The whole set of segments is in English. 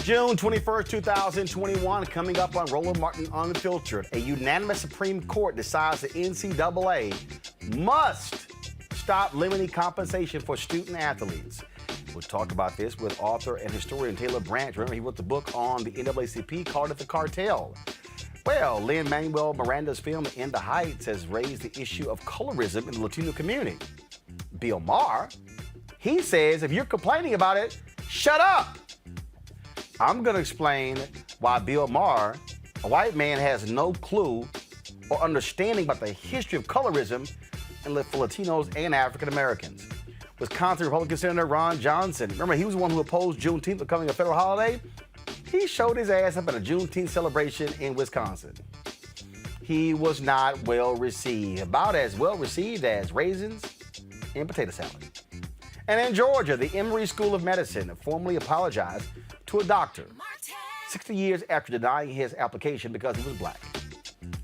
June 21st, 2021, coming up on Roland Martin Unfiltered. A unanimous Supreme Court decides the NCAA must stop limiting compensation for student athletes. We'll talk about this with author and historian Taylor Branch. Remember, he wrote the book on the NAACP, called it The Cartel. Well, Lin-Manuel Miranda's film In the Heights has raised the issue of colorism in the Latino community. Bill Maher, he says if you're complaining about it, shut up. I'm going to explain why Bill Maher, a white man, has no clue or understanding about the history of colorism for Latinos and African Americans. Wisconsin Republican Senator Ron Johnson, remember, he was the one who opposed Juneteenth becoming a federal holiday? He showed his ass up at a Juneteenth celebration in Wisconsin. He was not well received, about as well received as raisins in potato salad. And in Georgia, the Emory School of Medicine formally apologized to a doctor 60 years after denying his application because he was black.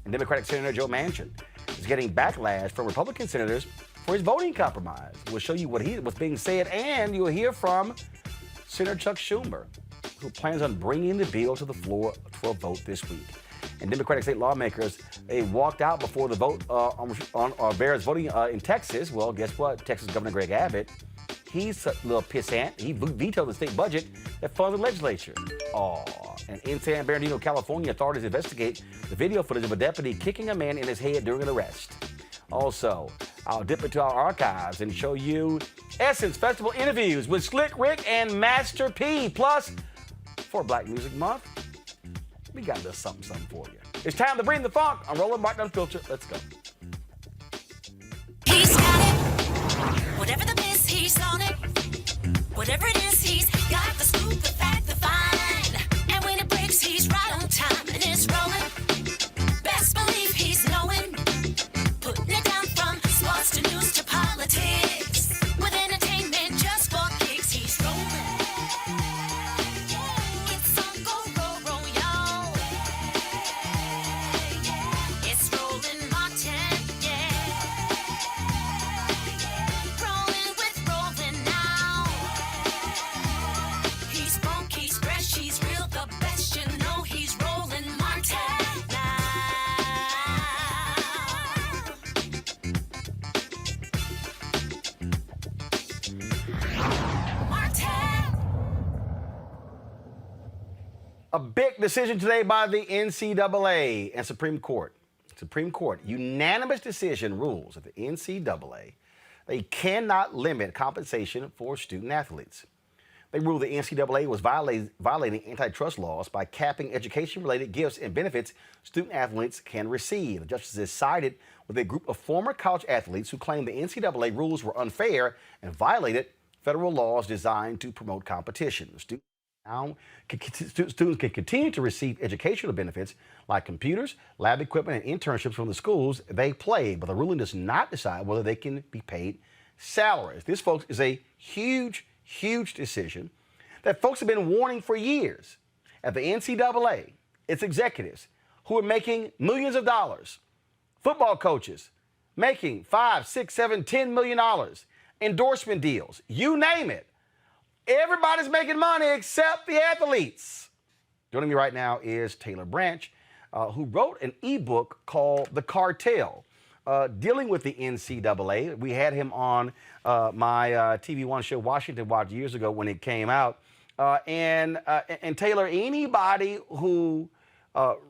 And Democratic Senator Joe Manchin is getting backlash from Republican senators for his voting compromise. We'll show you what's being said, and you'll hear from Senator Chuck Schumer, who plans on bringing the bill to the floor for a vote this week. And Democratic state lawmakers, they walked out before the vote on various voting in Texas. Well, guess what? Texas Governor Greg Abbott, he's a little pissant. He vetoed the state budget that funded the legislature. And in San Bernardino, California, authorities investigate the video footage of a deputy kicking a man in his head during an arrest. Also, I'll dip into our archives and show you Essence Festival interviews with Slick Rick and Master P. Plus, for Black Music Month, we got a little something for you. It's time to bring the funk on Roland Martin Unfiltered. Let's go. He's got it. Whatever the miss, he's on it. Whatever it is, he's got the scoop, the fact, the find. And when it breaks, he's right on time and it's rolling. Best believe he's knowing. Putting it down from sports to news to politics. With entertainment just for kicks, he's rolling. It's on go, roll, y'all. It's Roland Martin, yeah. Rolling with Roland now. He's funk, he's fresh, he's real, the best, you know he's Roland Martin now. A big decision today by the NCAA and Supreme Court. Supreme Court, unanimous decision rules that the NCAA, they cannot limit compensation for student athletes. They ruled the NCAA was violating antitrust laws by capping education-related gifts and benefits student athletes can receive. The justices sided with a group of former college athletes who claimed the NCAA rules were unfair and violated federal laws designed to promote competition. Students can continue to receive educational benefits like computers, lab equipment, and internships from the schools they play, but the ruling does not decide whether they can be paid salaries. This, folks, is a huge, huge decision that folks have been warning for years. At the NCAA, its executives who are making millions of dollars, football coaches making $5, $6, $7, $10 million, endorsement deals, you name it. Everybody's making money except the athletes. Joining me right now is Taylor Branch, who wrote an ebook called The Cartel, dealing with the NCAA. We had him on my TV One show, Washington Watch, years ago when it came out. And Taylor, anybody who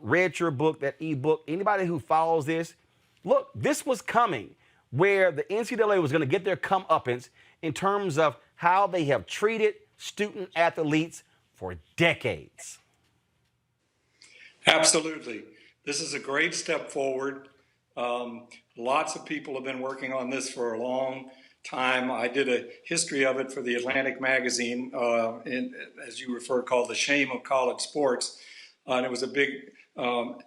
read your book, that ebook, anybody who follows this, look, this was coming, where the NCAA was going to get their comeuppance in terms of how they have treated student athletes for decades. Absolutely. This is a great step forward. Lots of people have been working on this for a long time. I did a history of it for the Atlantic magazine, as you refer, called The Shame of College Sports. And it was a big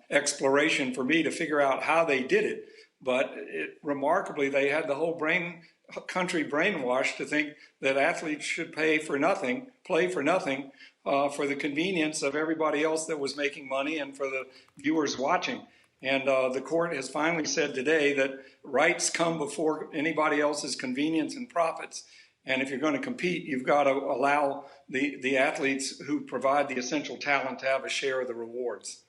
exploration for me to figure out how they did it. But remarkably, they had the whole country brainwashed to think that athletes should play for nothing, for the convenience of everybody else that was making money and for the viewers watching. And the court has finally said today that rights come before anybody else's convenience and profits. And if you're going to compete, you've got to allow the athletes who provide the essential talent to have a share of the rewards.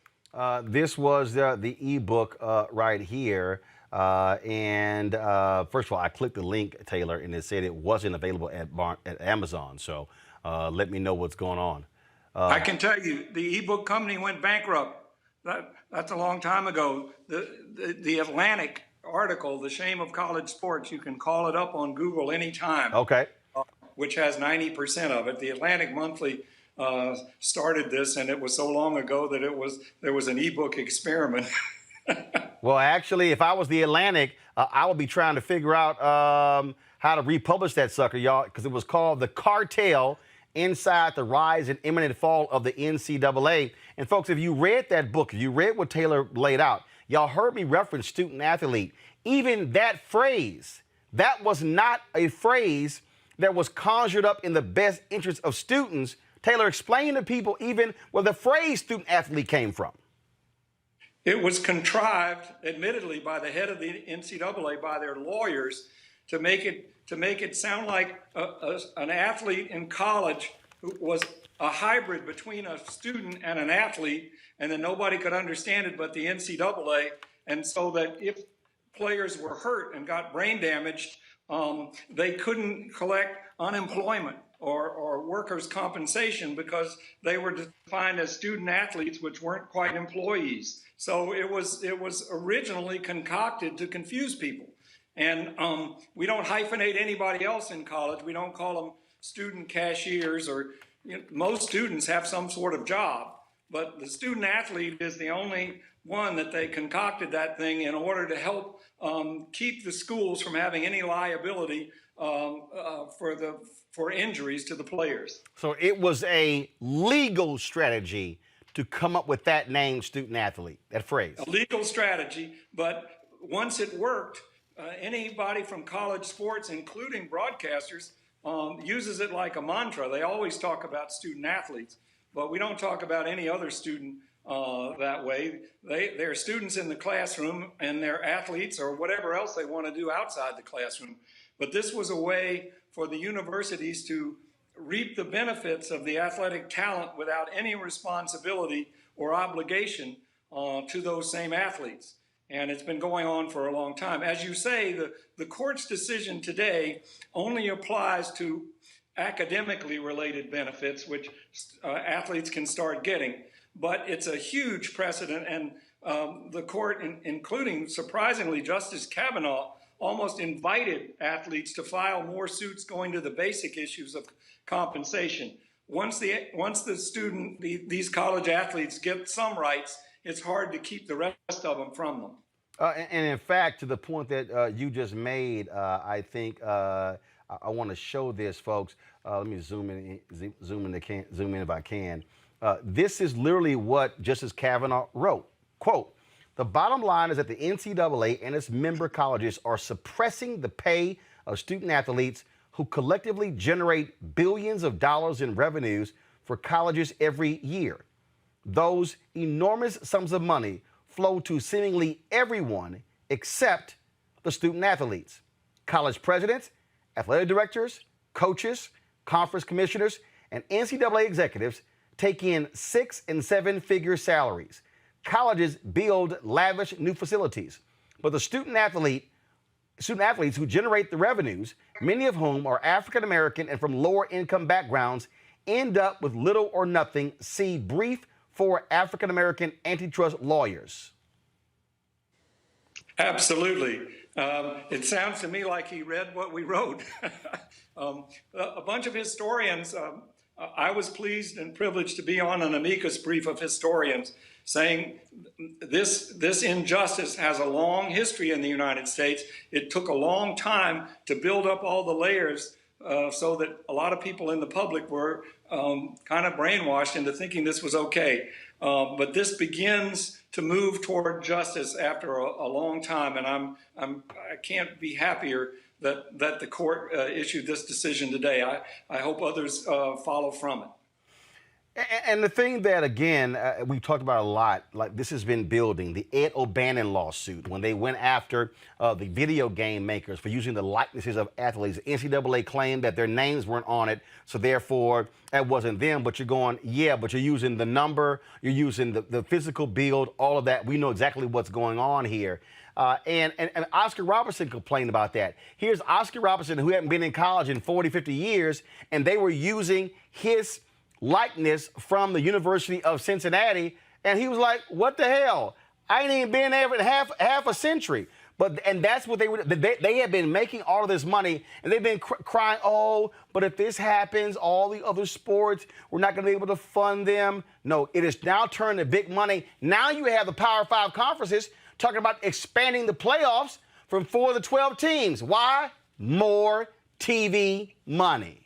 This was the ebook right here. First of all, I clicked the link, Taylor, and it said it wasn't available at Amazon. So let me know what's going on. I can tell you, the ebook company went bankrupt. That's a long time ago. The Atlantic article, The Shame of College Sports, you can call it up on Google anytime. Okay. Which has 90% of it. The Atlantic Monthly started this, and it was so long ago that there was an ebook experiment. Well, actually, if I was the Atlantic, I would be trying to figure out how to republish that sucker, y'all, because it was called The Cartel Inside the Rise and Imminent Fall of the NCAA. And folks, if you read that book, if you read what Taylor laid out, y'all heard me reference student athlete. Even that phrase, that was not a phrase that was conjured up in the best interest of students. Taylor, explain to people even where the phrase student athlete came from. It was contrived, admittedly, by the head of the NCAA, by their lawyers, to make it sound like an athlete in college who was a hybrid between a student and an athlete, and then nobody could understand it but the NCAA, and so that if players were hurt and got brain damaged, they couldn't collect unemployment or workers' compensation because they were defined as student athletes, which weren't quite employees. So it was originally concocted to confuse people. And we don't hyphenate anybody else in college. We don't call them student cashiers, or most students have some sort of job. But the student athlete is the only one that they concocted that thing in order to help keep the schools from having any liability for injuries to the players. So it was a legal strategy to come up with that name, student athlete, that phrase. A legal strategy, but once it worked, anybody from college sports, including broadcasters, uses it like a mantra. They always talk about student athletes, but we don't talk about any other student that way. They're students in the classroom, and they're athletes or whatever else they want to do outside the classroom. But this was a way for the universities to reap the benefits of the athletic talent without any responsibility or obligation to those same athletes. And it's been going on for a long time. As you say, the court's decision today only applies to academically related benefits, which athletes can start getting. But it's a huge precedent, and the court, including, surprisingly, Justice Kavanaugh, almost invited athletes to file more suits going to the basic issues of compensation. Once these college athletes get some rights, it's hard to keep the rest of them from them. And in fact, to the point that you just made, I think I want to show this, folks. Let me zoom in if I can. This is literally what Justice Kavanaugh wrote. Quote, "The bottom line is that the NCAA and its member colleges are suppressing the pay of student athletes who collectively generate billions of dollars in revenues for colleges every year. Those enormous sums of money flow to seemingly everyone except the student athletes. College presidents, athletic directors, coaches, conference commissioners, and NCAA executives take in 6- and 7-figure salaries. Colleges build lavish new facilities, but the student athletes who generate the revenues, many of whom are African American and from lower income backgrounds, end up with little or nothing. See brief for African American antitrust lawyers." Absolutely. It sounds to me like he read what we wrote. A bunch of historians, I was pleased and privileged to be on an amicus brief of historians saying this injustice has a long history in the United States. It took a long time to build up all the layers so that a lot of people in the public were kind of brainwashed into thinking this was okay. But this begins to move toward justice after a long time, and I can't be happier that the court issued this decision today. I hope others follow from it. And the thing that, again, we've talked about a lot, like this has been building, the Ed O'Bannon lawsuit, when they went after the video game makers for using the likenesses of athletes. The NCAA claimed that their names weren't on it, so therefore that wasn't them. But you're going, yeah, but you're using the number, you're using the physical build, all of that. We know exactly what's going on here. And Oscar Robertson complained about that. Here's Oscar Robertson, who hadn't been in college in 40, 50 years, and they were using his likeness from the University of Cincinnati, and he was like, what the hell? I ain't even been there for half a century. And that's what they were. They had been making all of this money, and they've been crying, oh, but if this happens, all the other sports, we're not going to be able to fund them. No, it is now turned to big money. Now you have the Power 5 conferences talking about expanding the playoffs from 4 to 12 teams. Why? More TV money.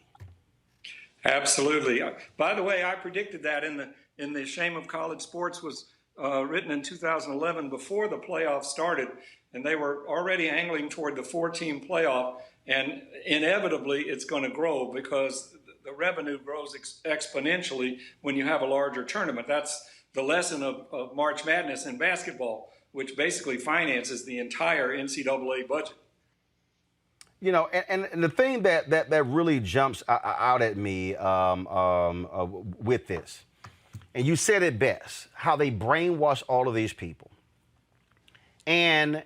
Absolutely. By the way, I predicted that in the Shame of College Sports was written in 2011 before the playoffs started, and they were already angling toward the 4-team playoff, and inevitably it's going to grow because the revenue grows exponentially when you have a larger tournament. That's the lesson of March Madness in basketball, which basically finances the entire NCAA budget. You know, and the thing that really jumps out at me with this, and you said it best, how they brainwash all of these people. And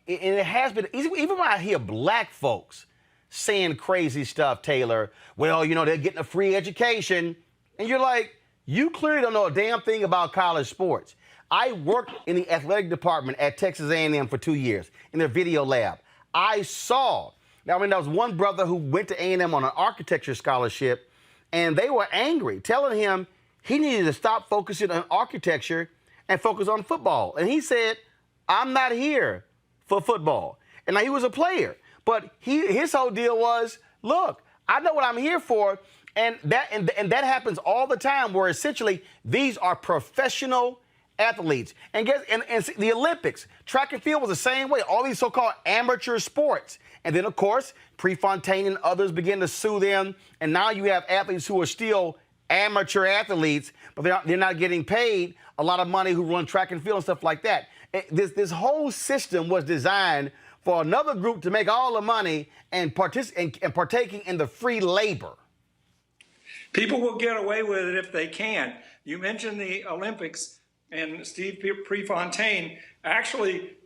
it has been, even when I hear black folks saying crazy stuff, Taylor, well, you know, they're getting a free education. And you're like, you clearly don't know a damn thing about college sports. I worked in the athletic department at Texas A&M for 2 years in their video lab. I saw, now, I mean, there was one brother who went to A&M on an architecture scholarship, and they were angry, telling him he needed to stop focusing on architecture and focus on football. And he said, I'm not here for football. And now he was a player, but his whole deal was, look, I know what I'm here for, and that happens all the time, where essentially these are professional athletes. And the Olympics, track and field was the same way, all these so-called amateur sports. And then, of course, Prefontaine and others began to sue them. And now you have athletes who are still amateur athletes, but they're not getting paid a lot of money, who run track and field and stuff like that. This whole system was designed for another group to make all the money and partaking in the free labor. People will get away with it if they can. You mentioned the Olympics. And Steve Prefontaine, actually,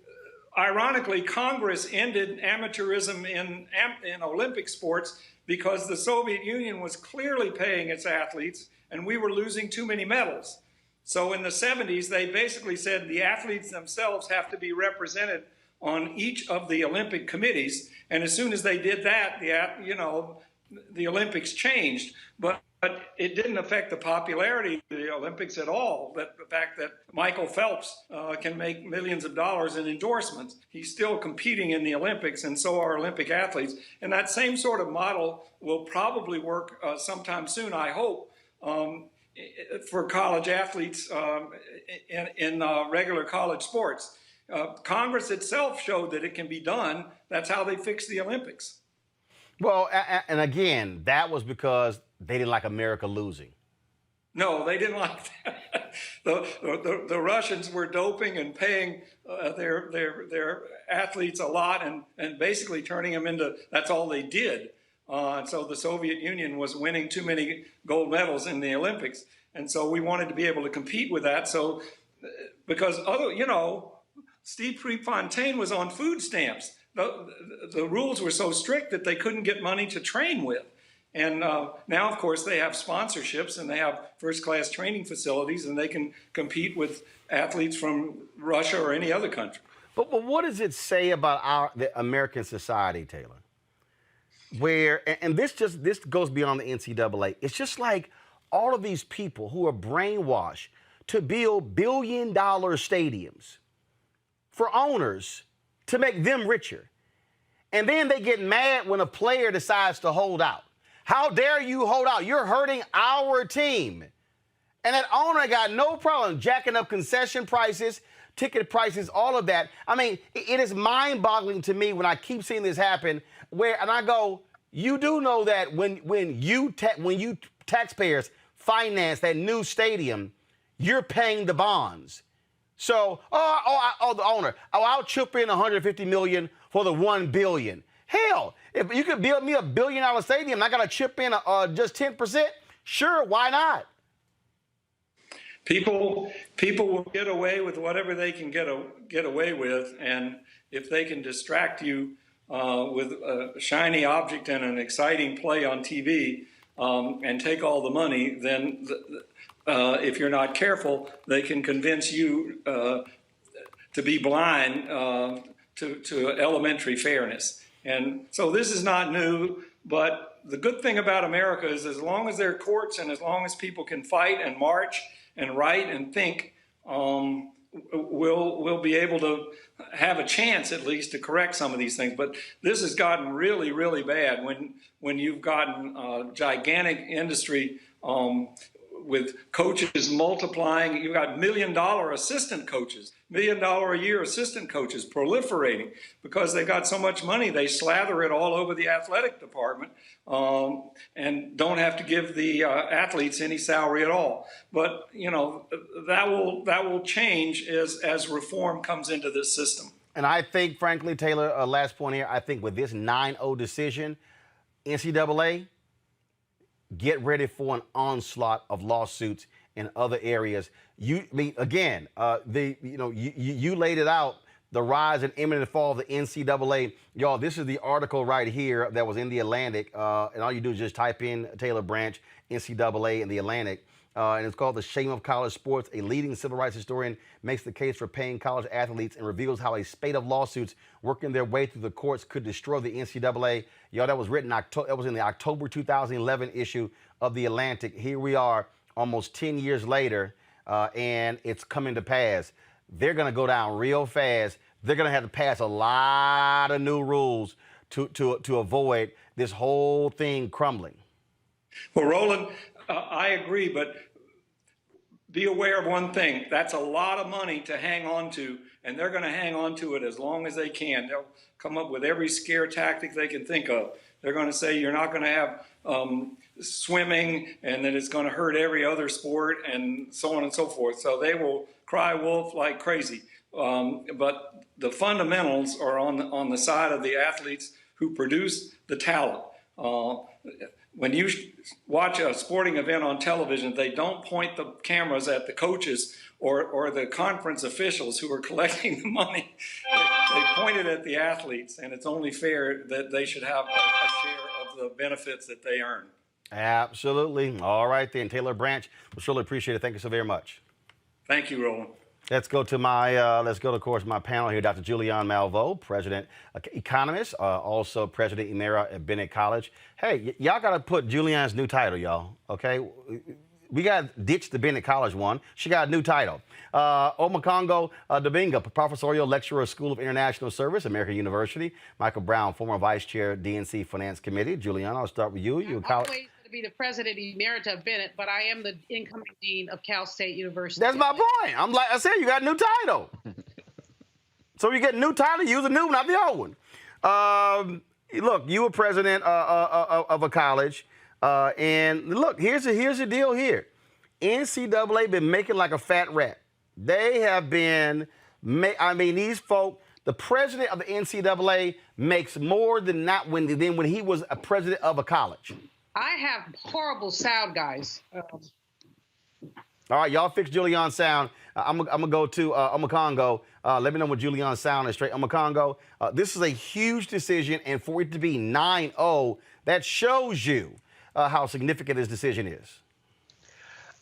ironically, Congress ended amateurism in Olympic sports because the Soviet Union was clearly paying its athletes, and we were losing too many medals. So in the 70s, they basically said the athletes themselves have to be represented on each of the Olympic committees. And as soon as they did that, the Olympics changed. But it didn't affect the popularity of the Olympics at all. The fact that Michael Phelps can make millions of dollars in endorsements, he's still competing in the Olympics, and so are Olympic athletes. And that same sort of model will probably work sometime soon, I hope, for college athletes in regular college sports. Congress itself showed that it can be done. That's how they fixed the Olympics. Well, and again, that was because they didn't like America losing. No, they didn't like that. The Russians were doping and paying their athletes a lot and basically turning them into, that's all they did. And so the Soviet Union was winning too many gold medals in the Olympics. And so we wanted to be able to compete with that. So, because Steve Prefontaine was on food stamps. The rules were so strict that they couldn't get money to train with. And now, of course, they have sponsorships and they have first-class training facilities, and they can compete with athletes from Russia or any other country. But what does it say about the American society, Taylor? Where, and this goes beyond the NCAA. It's just like all of these people who are brainwashed to build billion-dollar stadiums for owners to make them richer. And then they get mad when a player decides to hold out. How dare you hold out? You're hurting our team. And that owner got no problem jacking up concession prices, ticket prices, all of that. I mean, it is mind-boggling to me when I keep seeing this happen, and I go, you do know that when you taxpayers finance that new stadium, you're paying the bonds. So, the owner, I'll chip in $150 million for the $1 billion. Hell, if you could build me a $1 billion stadium, and I got to chip in just 10%. Sure, why not? People will get away with whatever they can get away with, and if they can distract you with a shiny object and an exciting play on TV and take all the money, then if you're not careful, they can convince you to be blind to elementary fairness. And so this is not new, but the good thing about America is as long as there are courts and as long as people can fight and march and write and think, we'll be able to have a chance at least to correct some of these things. But this has gotten really, really bad when you've gotten gigantic industry with coaches multiplying. You've got $1 million assistant coaches, $1 million a year assistant coaches proliferating because they got so much money. They slather it all over the athletic department and don't have to give the athletes any salary at all. But you know that will change as reform comes into this system. And I think, frankly, Taylor, last point here, I think with this 9-0 decision, NCAA, get ready for an onslaught of lawsuits in other areas. You laid it out, the rise and imminent fall of the NCAA. Y'all, this is the article right here that was in the Atlantic, and all you do is just type in Taylor Branch, NCAA in the Atlantic. And it's called The Shame of College Sports. A leading civil rights historian makes the case for paying college athletes and reveals how a spate of lawsuits working their way through the courts could destroy the NCAA. Y'all, that was written that was in the October 2011 issue of The Atlantic. Here we are almost 10 years later, and it's coming to pass. They're going to go down real fast. They're going to have to pass a lot of new rules to avoid this whole thing crumbling. Well, Roland, I agree, but be aware of one thing. That's a lot of money to hang on to, and they're going to hang on to it as long as they can. They'll come up with every scare tactic they can think of. They're going to say you're not going to have swimming and that it's going to hurt every other sport and so on and so forth. So they will cry wolf like crazy. But the fundamentals are on the side of the athletes who produce the talent. When you watch a sporting event on television, they don't point the cameras at the coaches or the conference officials who are collecting the money. They point it at the athletes, and it's only fair that they should have a share of the benefits that they earn. Absolutely. All right, then. Taylor Branch, we surely appreciate it. Thank you so very much. Thank you, Roland. Let's go to of course, my panel here. Dr. Julian Malveaux, president, economist, also president emeritus at Bennett College. Hey, y'all got to put Julian's new title, y'all, okay? We got to ditch the Bennett College one. She got a new title. Omokongo Dabinga, professorial lecturer, School of International Service, American University. Michael Brown, former vice chair, DNC Finance Committee. Julian, I'll start with you. I'm always going to be the president emeritus of Bennett, but I am the incoming dean of Cal State University. That's my point. I'm like I said, you got a new title. So you get a new title, use a new one, not the old one. Look, you were president of a college. And look, here's the deal here. NCAA been making like a fat rat. They have been, these folk, the president of the NCAA makes more than when he was a president of a college. I have horrible sound, guys. All right, y'all fix Julian's sound. I'm going to go to Omokongo. Let me know when Julian's sound is straight. Omokongo, this is a huge decision, and for it to be 9-0, that shows you how significant this decision is.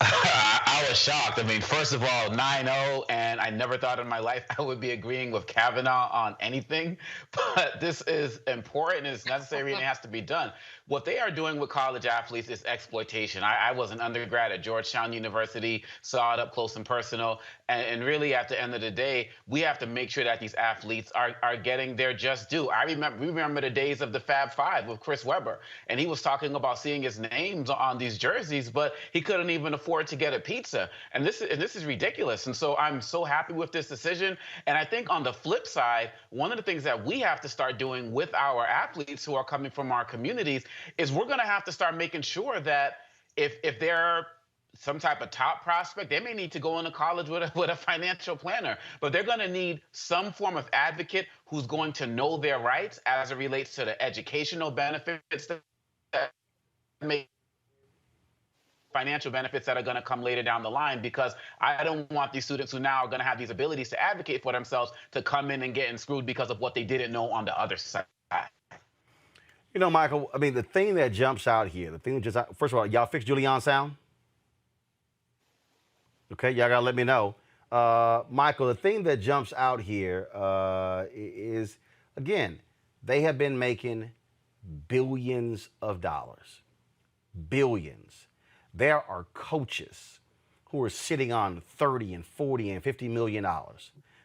I was shocked. I mean, first of all, 9-0, and I never thought in my life I would be agreeing with Kavanaugh on anything. But this is important, and it's necessary, and it has to be done. What they are doing with college athletes is exploitation. I was an undergrad at Georgetown University, saw it up close and personal, and really at the end of the day, we have to make sure that these athletes are getting their just due. We remember the days of the Fab Five with Chris Webber, and he was talking about seeing his names on these jerseys, but he couldn't even afford to get a pizza. And this is ridiculous. And so I'm so happy with this decision. And I think on the flip side, one of the things that we have to start doing with our athletes who are coming from our communities is we're going to have to start making sure that if they're some type of top prospect, they may need to go into college with a financial planner, but they're going to need some form of advocate who's going to know their rights as it relates to the educational benefits that may financial benefits that are going to come later down the line, because I don't want these students who now are going to have these abilities to advocate for themselves to come in and get screwed because of what they didn't know on the other side. You know, Michael, I mean, the thing that jumps out here, the thing that just, first of all, y'all fix Julian's sound? Okay, y'all got to let me know. Michael, the thing that jumps out here is, again, they have been making billions of dollars. Billions. There are coaches who are sitting on 30 and 40 and $50 million.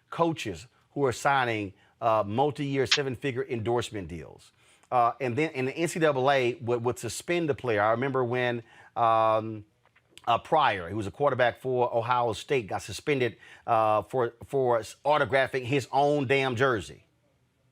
Coaches who are signing multi-year seven-figure endorsement deals. And then in the NCAA would suspend a player. I remember when Pryor, who was a quarterback for Ohio State, got suspended for autographing his own damn jersey.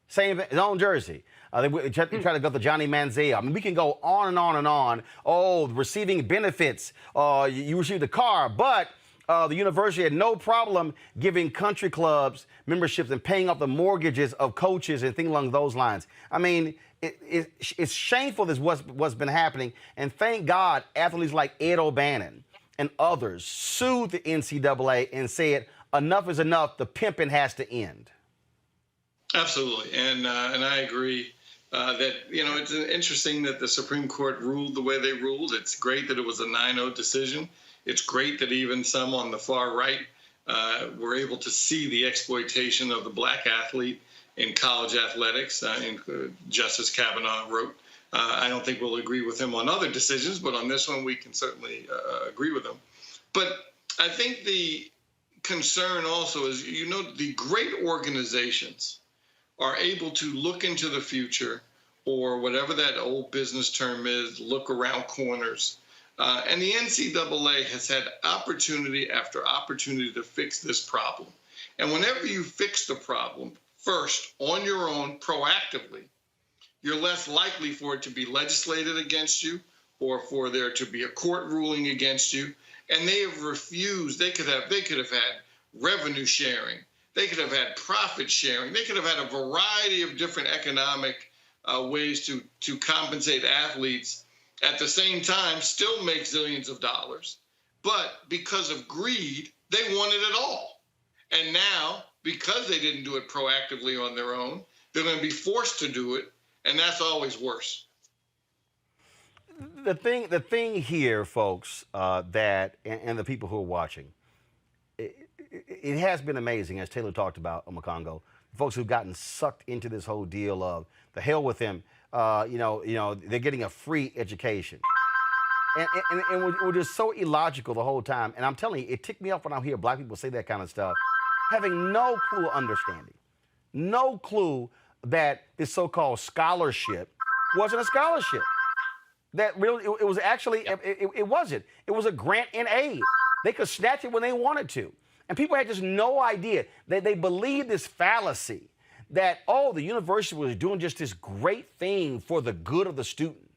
His own jersey. They try to go to Johnny Manziel. I mean, we can go on and on and on. Oh, receiving benefits. You received a car, but the university had no problem giving country clubs memberships and paying off the mortgages of coaches and things along those lines. I mean, it's shameful this what's been happening. And thank God athletes like Ed O'Bannon and others sued the NCAA and said, enough is enough. The pimping has to end. Absolutely. And I agree that, it's interesting that the Supreme Court ruled the way they ruled. It's great that it was a 9-0 decision. It's great that even some on the far right were able to see the exploitation of the black athlete in college athletics. Justice Kavanaugh wrote, I don't think we'll agree with him on other decisions, but on this one we can certainly agree with him. But I think the concern also is, the great organizations are able to look into the future, or whatever that old business term is, look around corners. And the NCAA has had opportunity after opportunity to fix this problem. And whenever you fix the problem first on your own proactively, you're less likely for it to be legislated against you or for there to be a court ruling against you. And they have refused. They could have had revenue sharing. They could have had profit sharing. They could have had a variety of different economic ways to compensate athletes, at the same time still make zillions of dollars. But because of greed, they wanted it all. And now, because they didn't do it proactively on their own, they're going to be forced to do it, and that's always worse. The thing here, folks, that and the people who are watching, it has been amazing, as Taylor talked about, Omekongo, folks who've gotten sucked into this whole deal of the hell with them. They're getting a free education. And we're just so illogical the whole time. And I'm telling you, it ticked me off when I hear black people say that kind of stuff, having no clue understanding, no clue that this so-called scholarship wasn't a scholarship. That really, it was actually, it wasn't. It was a grant in aid. They could snatch it when they wanted to. And people had just no idea that they believed this fallacy that, the university was doing just this great thing for the good of the student.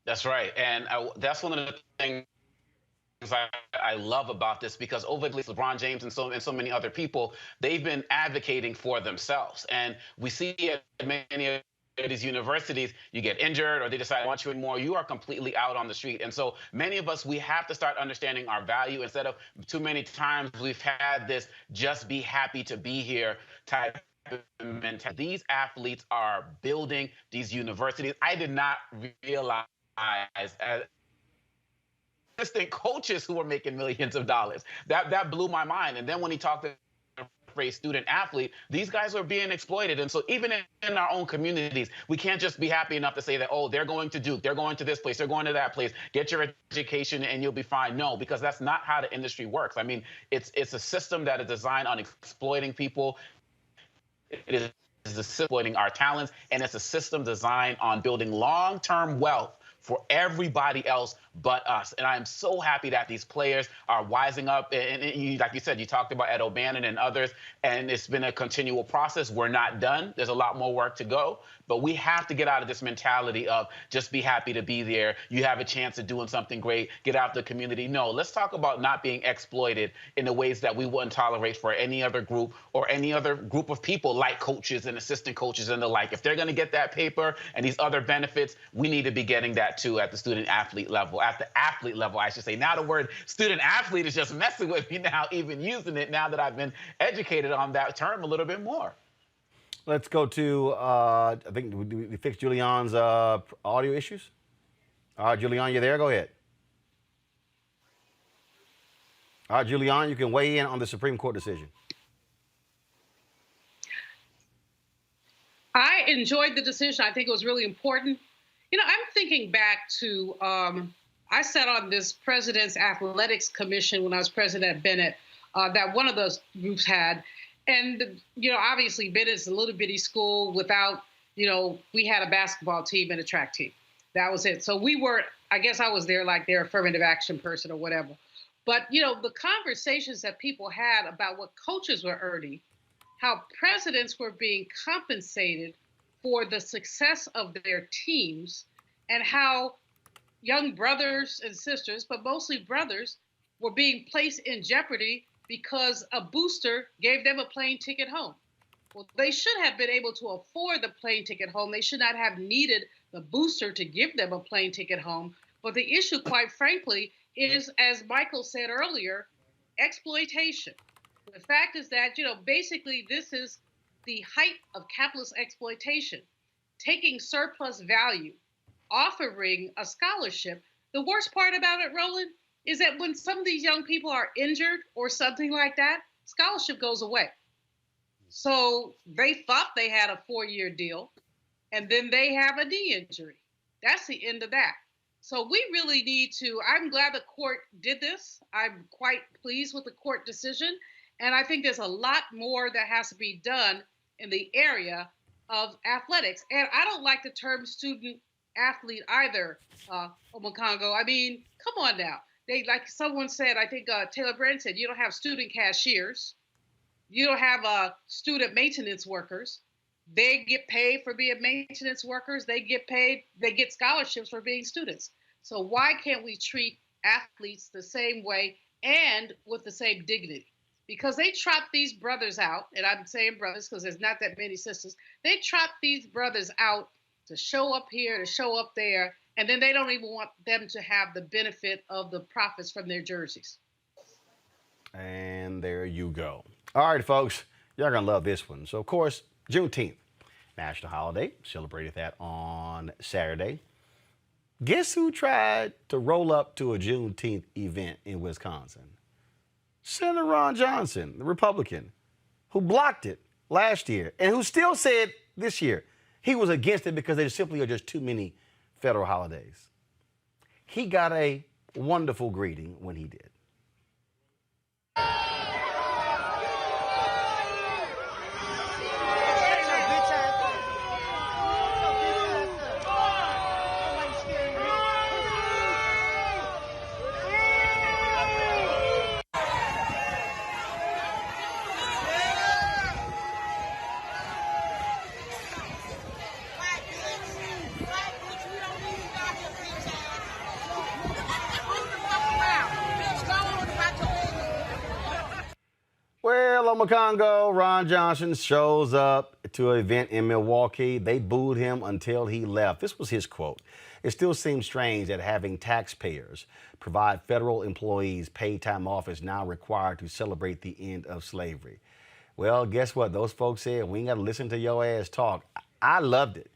That's right. And that's one of the things I love about this, because over the years, LeBron James and so many other people, they've been advocating for themselves. And we see it at many of these universities, you get injured or they decide, I want you anymore, you are completely out on the street. And so many of us, we have to start understanding our value, instead of too many times we've had this just be happy to be here type of mentality. These athletes are building these universities. I did not realize as assistant coaches who were making millions of dollars. That blew my mind. And then when he talked to phrase student athlete, these guys are being exploited. And so even in our own communities, we can't just be happy enough to say that, they're going to Duke, they're going to this place, they're going to that place, get your education and you'll be fine. No, because that's not how the industry works. I mean, it's a system that is designed on exploiting people. It is exploiting our talents, and it's a system designed on building long-term wealth for everybody else but us. And I am so happy that these players are wising up. And like you said, you talked about Ed O'Bannon and others, and it's been a continual process. We're not done. There's a lot more work to go, but we have to get out of this mentality of just be happy to be there. You have a chance of doing something great. Get out the community. No, let's talk about not being exploited in the ways that we wouldn't tolerate for any other group or any other group of people like coaches and assistant coaches and the like. If they're going to get that paper and these other benefits, we need to be getting that too at the student athlete level, at the athlete level, I should say. Now the word student athlete is just messing with me now, even using it now that I've been educated on that term a little bit more. Let's go to, I think we fixed Julian's audio issues. All right, Julian, you there? Go ahead. All right, Julian, you can weigh in on the Supreme Court decision. I enjoyed the decision. I think it was really important. You know, I'm thinking back to, I sat on this President's Athletics Commission when I was President at Bennett, that one of those groups had. And, you know, obviously Bennett's a little bitty school without, you know, we had a basketball team and a track team. That was it. So we weren't, I guess I was there like their affirmative action person or whatever. But, you know, the conversations that people had about what coaches were earning, how presidents were being compensated for the success of their teams, and how young brothers and sisters, but mostly brothers, were being placed in jeopardy because a booster gave them a plane ticket home. Well, they should have been able to afford the plane ticket home. They should not have needed the booster to give them a plane ticket home. But the issue, quite frankly, is, as Michael said earlier, exploitation. The fact is that, you know, basically this is the height of capitalist exploitation, taking surplus value, offering a scholarship. The worst part about it, Roland, is that when some of these young people are injured or something like that, scholarship goes away. So they thought they had a 4-year deal, and then they have a knee injury. That's the end of that. So we really need to, I'm glad the court did this. I'm quite pleased with the court decision. And I think there's a lot more that has to be done in the area of athletics. And I don't like the term student athlete either, Omokongo. I mean, come on now. They, like someone said, I think Taylor Brand said, you don't have student cashiers. You don't have student maintenance workers. They get paid for being maintenance workers. They get paid, they get scholarships for being students. So why can't we treat athletes the same way and with the same dignity? Because they trot these brothers out, and I'm saying brothers because there's not that many sisters. They trot these brothers out to show up here, to show up there, and then they don't even want them to have the benefit of the profits from their jerseys. And there you go. All right, folks, y'all gonna love this one. So, of course, Juneteenth, national holiday, celebrated that on Saturday. Guess who tried to roll up to a Juneteenth event in Wisconsin? Senator Ron Johnson, the Republican, who blocked it last year and who still said this year he was against it because there simply are just too many federal holidays. He got a wonderful greeting when he did. Well, Omokongo, Ron Johnson shows up to an event in Milwaukee. They booed him until he left. This was his quote. It still seems strange that having taxpayers provide federal employees paid time off is now required to celebrate the end of slavery. Well, guess what? Those folks said, we ain't got to listen to your ass talk. I loved it.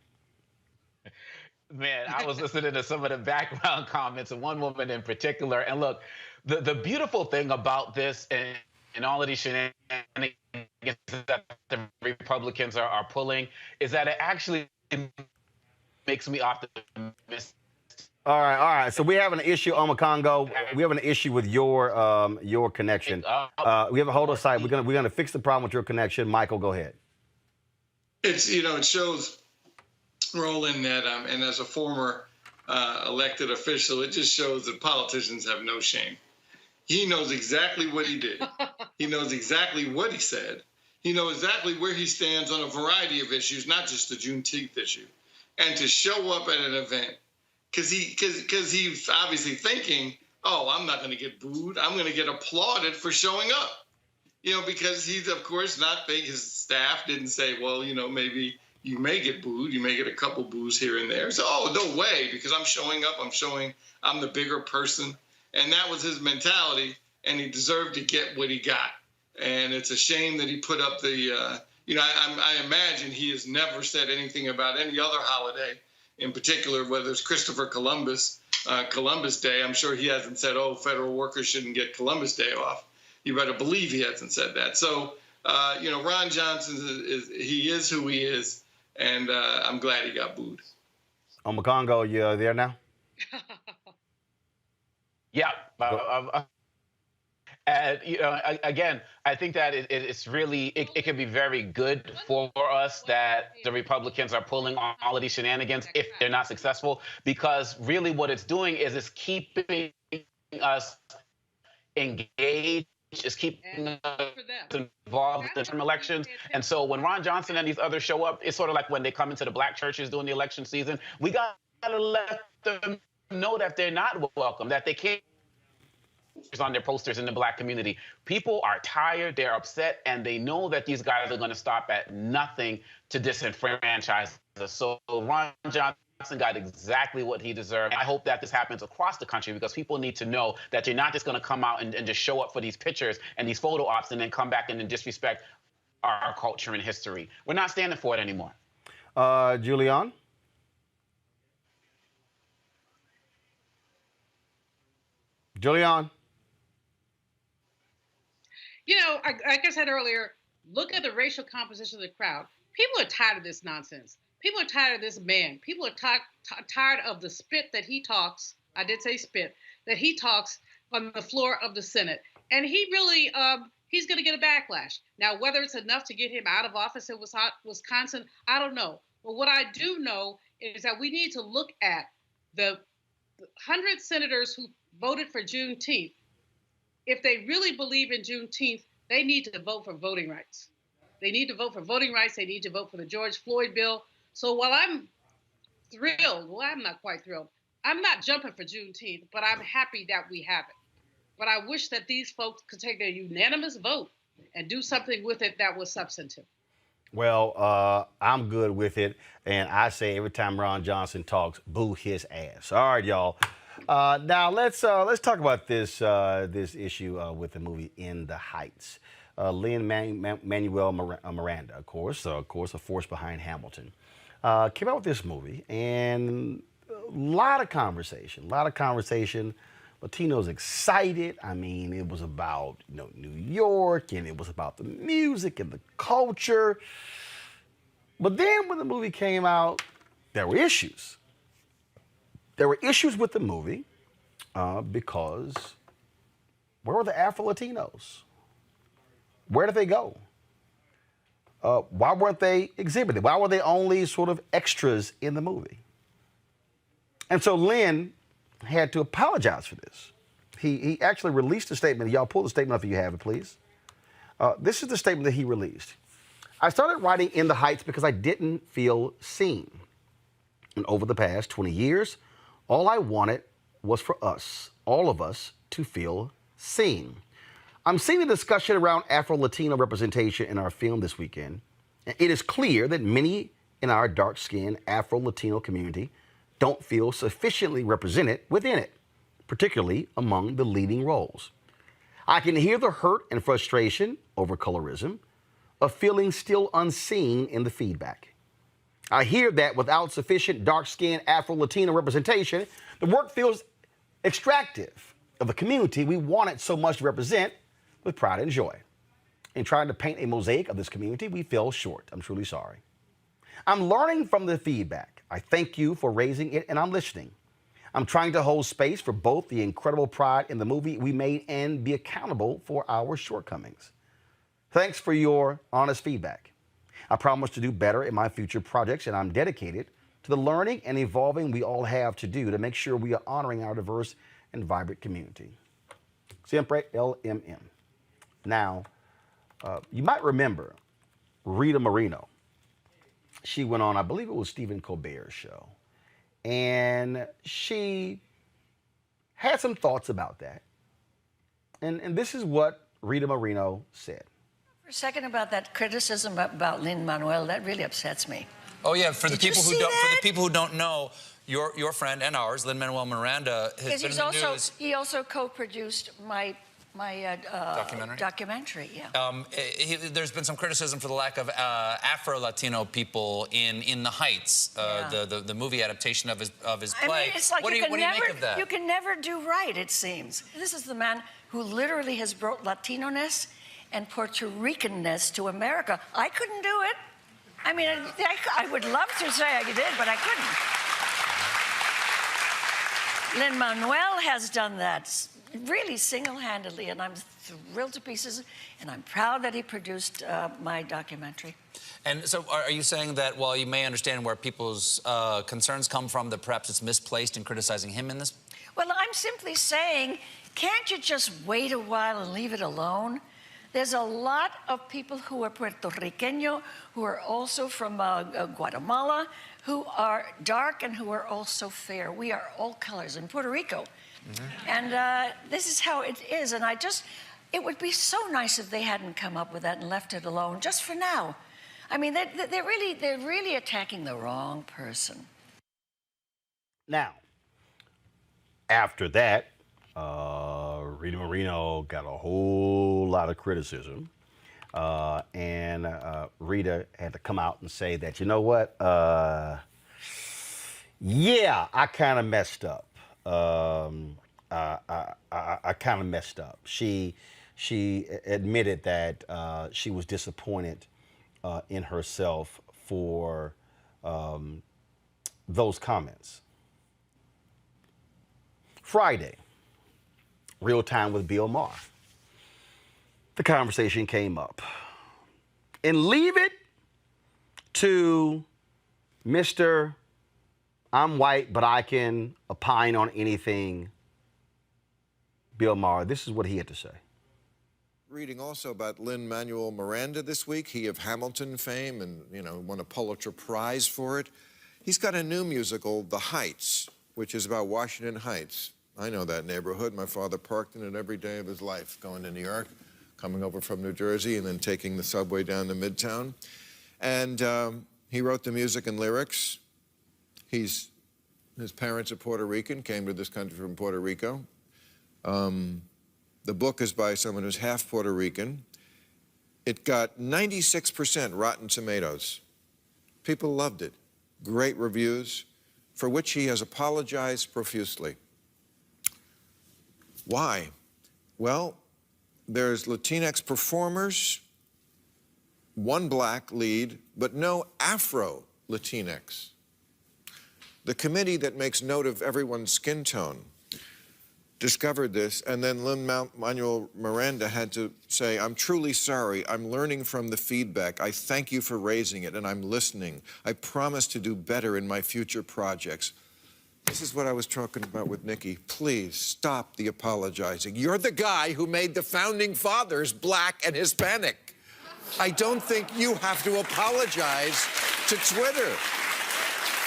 Man, I was listening to some of the background comments of one woman in particular. And look, the beautiful thing about this and all of these shenanigans that the Republicans are pulling is that it actually makes me optimistic. All right. So we have an issue, Omokongo. We have an issue with your connection. We have a hold on site. We're gonna fix the problem with your connection. Michael, go ahead. It's, you know, it shows, Roland, that and as a former elected official, it just shows that politicians have no shame. He knows exactly what he did. He knows exactly what he said. He knows exactly where he stands on a variety of issues, not just the Juneteenth issue. And to show up at an event, because he's obviously thinking, oh, I'm not going to get booed. I'm going to get applauded for showing up. Because he's, of course, not think his staff didn't say, well, maybe you may get booed. You may get a couple boos here and there. So, oh, no way, because I'm showing up. I'm showing I'm the bigger person. And that was his mentality, and he deserved to get what he got. And it's a shame that he put up the, I imagine he has never said anything about any other holiday, in particular, whether it's Christopher Columbus Day. I'm sure he hasn't said, oh, federal workers shouldn't get Columbus Day off. You better believe he hasn't said that. So, Ron Johnson he is who he is, and I'm glad he got booed. Omakongo, you there now? Yeah. And, again, I think that it's really, it can be very good for us that the Republicans are pulling on all of these shenanigans if they're not successful, because really what it's doing is it's keeping us engaged, it's keeping us involved in the elections. And so when Ron Johnson and these others show up, it's sort of like when they come into the black churches during the election season, we got to let them know that they're not welcome, that they can't on their posters in the black community. People are tired, they're upset, and they know that these guys are going to stop at nothing to disenfranchise us. So Ron Johnson got exactly what he deserved. I hope that this happens across the country, because people need to know that you're not just going to come out and just show up for these pictures and these photo ops and then come back and then disrespect our culture and history. We're not standing for it anymore. Julian? Julian? Like I said earlier, look at the racial composition of the crowd. People are tired of this nonsense. People are tired of this man. People are tired of the spit that he talks. I did say spit, that he talks on the floor of the Senate. And he really, he's going to get a backlash. Now, whether it's enough to get him out of office in Wisconsin, I don't know. But what I do know is that we need to look at the 100 senators who voted for Juneteenth. If they really believe in Juneteenth, they need to vote for voting rights. They need to vote for voting rights. They need to vote for the George Floyd bill. So while I'm thrilled, well, I'm not quite thrilled. I'm not jumping for Juneteenth, but I'm happy that we have it. But I wish that these folks could take a unanimous vote and do something with it that was substantive. Well, I'm good with it, and I say every time Ron Johnson talks, boo his ass. All right, y'all. Now let's talk about this issue with the movie In the Heights. Lin-Manuel Miranda, of course, a force behind Hamilton, came out with this movie, and a lot of conversation. Latinos excited. I mean, it was about New York, and it was about the music and the culture. But then when the movie came out, there were issues. There were issues with the movie because where were the Afro-Latinos? Where did they go? Why weren't they exhibited? Why were they only sort of extras in the movie? And so Lin had to apologize for this. He actually released a statement. Y'all pull the statement up if you have it, please. This is the statement that he released. I started writing In the Heights because I didn't feel seen. And over the past 20 years, all I wanted was for us, all of us, to feel seen. I'm seeing the discussion around Afro-Latino representation in our film this weekend. It is clear that many in our dark-skinned Afro-Latino community don't feel sufficiently represented within it, particularly among the leading roles. I can hear the hurt and frustration over colorism, of feeling still unseen in the feedback. I hear that without sufficient dark-skinned Afro-Latino representation, the work feels extractive of the community we wanted so much to represent with pride and joy. In trying to paint a mosaic of this community, we fell short. I'm truly sorry. I'm learning from the feedback. I thank you for raising it, and I'm listening. I'm trying to hold space for both the incredible pride in the movie we made and be accountable for our shortcomings. Thanks for your honest feedback. I promise to do better in my future projects, and I'm dedicated to the learning and evolving we all have to do to make sure we are honoring our diverse and vibrant community. Siempre LMM. Now, you might remember Rita Moreno. She went on, I believe it was Stephen Colbert's show, and she had some thoughts about that. And this is what Rita Moreno said. For a second, about that criticism about Lin-Manuel, that really upsets me. Oh yeah, for the Did you people who see don't that? for the people who don't know, your friend and ours, Lin-Manuel Miranda, has been in the news. He also co-produced my documentary. Yeah. There's been some criticism for the lack of Afro-Latino people in The Heights, the movie adaptation of his play. I mean, it's like what do you make of that? You can never do right, it seems. This is the man who literally has brought Latino-ness and Puerto Rican-ness to America. I couldn't do it. I mean, I would love to say I did, but I couldn't. Lin-Manuel has done that really single-handedly, and I'm thrilled to pieces, and I'm proud that he produced my documentary. And so are you saying that while you may understand where people's concerns come from, that perhaps it's misplaced in criticizing him in this? Well, I'm simply saying, can't you just wait a while and leave it alone? There's a lot of people who are Puerto Rican, who are also from Guatemala, who are dark and who are also fair. We are all colors in Puerto Rico. Mm-hmm. And this is how it is. And it would be so nice if they hadn't come up with that and left it alone just for now. I mean, they're really attacking the wrong person. Now, after that, Rita Moreno got a whole lot of criticism. And Rita had to come out and say that, you know what? Yeah, I kind of messed up. I kind of messed up. She admitted that she was disappointed in herself for those comments. Friday, Real Time with Bill Maher. The conversation came up. And leave it to Mr. I'm white, but I can opine on anything, Bill Maher. This is what he had to say. Reading also about Lin-Manuel Miranda this week, he of Hamilton fame and, won a Pulitzer Prize for it. He's got a new musical, The Heights, which is about Washington Heights. I know that neighborhood. My father parked in it every day of his life, going to New York, coming over from New Jersey, and then taking the subway down to Midtown. And he wrote the music and lyrics. His parents are Puerto Rican, came to this country from Puerto Rico. The book is by someone who's half Puerto Rican. It got 96% Rotten Tomatoes. People loved it. Great reviews, for which he has apologized profusely. Why? Well, there's Latinx performers, one black lead, but no Afro-Latinx. The committee that makes note of everyone's skin tone discovered this, and then Lin-Manuel Miranda had to say, I'm truly sorry. I'm learning from the feedback. I thank you for raising it, and I'm listening. I promise to do better in my future projects. This is what I was talking about with Nikki. Please stop the apologizing. You're the guy who made the founding fathers black and Hispanic. I don't think you have to apologize to Twitter.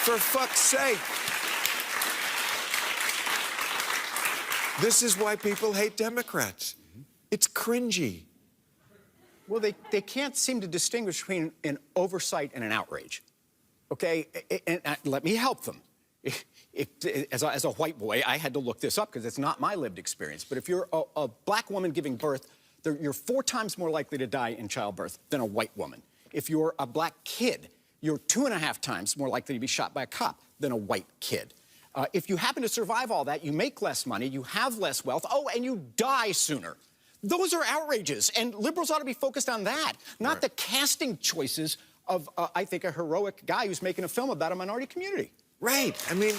For fuck's sake. This is why people hate Democrats. It's cringy. Well, they can't seem to distinguish between an oversight and an outrage. Okay, and let me help them. As a white boy, I had to look this up because it's not my lived experience. But if you're a black woman giving birth, you're 4 times more likely to die in childbirth than a white woman. If you're a black kid, you're 2.5 times more likely to be shot by a cop than a white kid. If you happen to survive all that, you make less money, you have less wealth, and you die sooner. Those are outrages, and liberals ought to be focused on that, not the casting choices of, I think, a heroic guy who's making a film about a minority community. Right. I mean,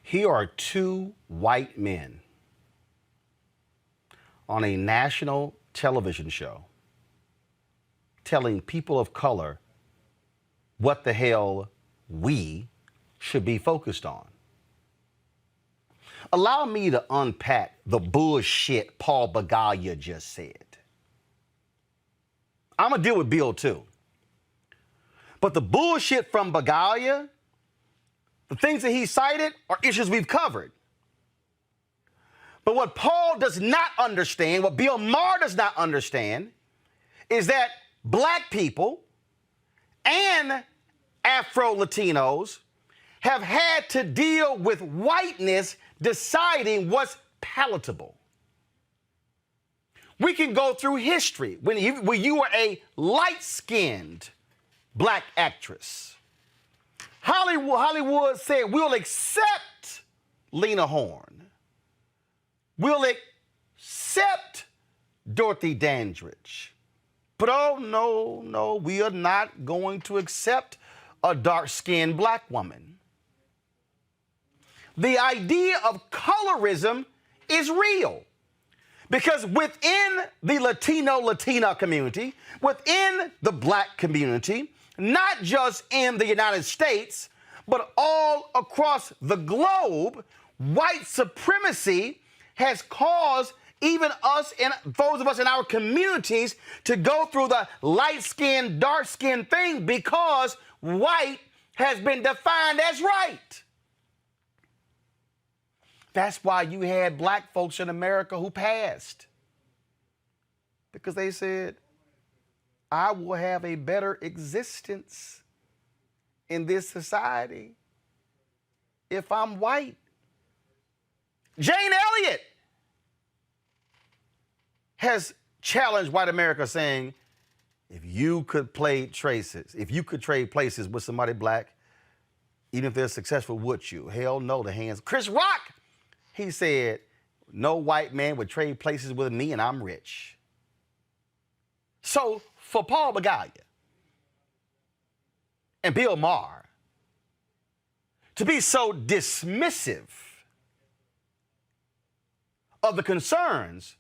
here are 2 white men on a national television show telling people of color what the hell we should be focused on. Allow me to unpack the bullshit Paul Begalia just said. I'm going to deal with Bill too. But the bullshit from Begalia, the things that he cited are issues we've covered. But what Paul does not understand, what Bill Maher does not understand, is that black people and Afro-Latinos have had to deal with whiteness deciding what's palatable. We can go through history when you were a light-skinned black actress. Hollywood said, we'll accept Lena Horne. We'll accept Dorothy Dandridge. But oh, no, we are not going to accept a dark-skinned black woman. The idea of colorism is real because within the Latina community, within the black community, not just in the United States, but all across the globe, white supremacy has caused even us and those of us in our communities to go through the light-skinned, dark-skinned thing because white has been defined as right. That's why you had black folks in America who passed. Because they said, I will have a better existence in this society if I'm white. Jane Elliott has challenged white America saying, if you could trade places with somebody black, even if they're successful, would you? Hell no, the hands. Chris Rock, he said, no white man would trade places with me and I'm rich. So for Paul Begalia and Bill Maher to be so dismissive of the concerns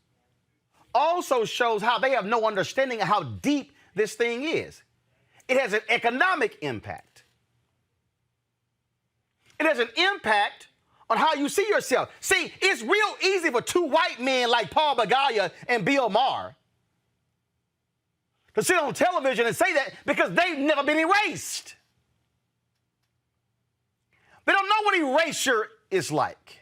also shows how they have no understanding of how deep this thing is. It has an economic impact. It has an impact on how you see yourself. See, it's real easy for two white men like Paul Begalia and Bill Maher to sit on television and say that because they've never been erased. They don't know what erasure is like.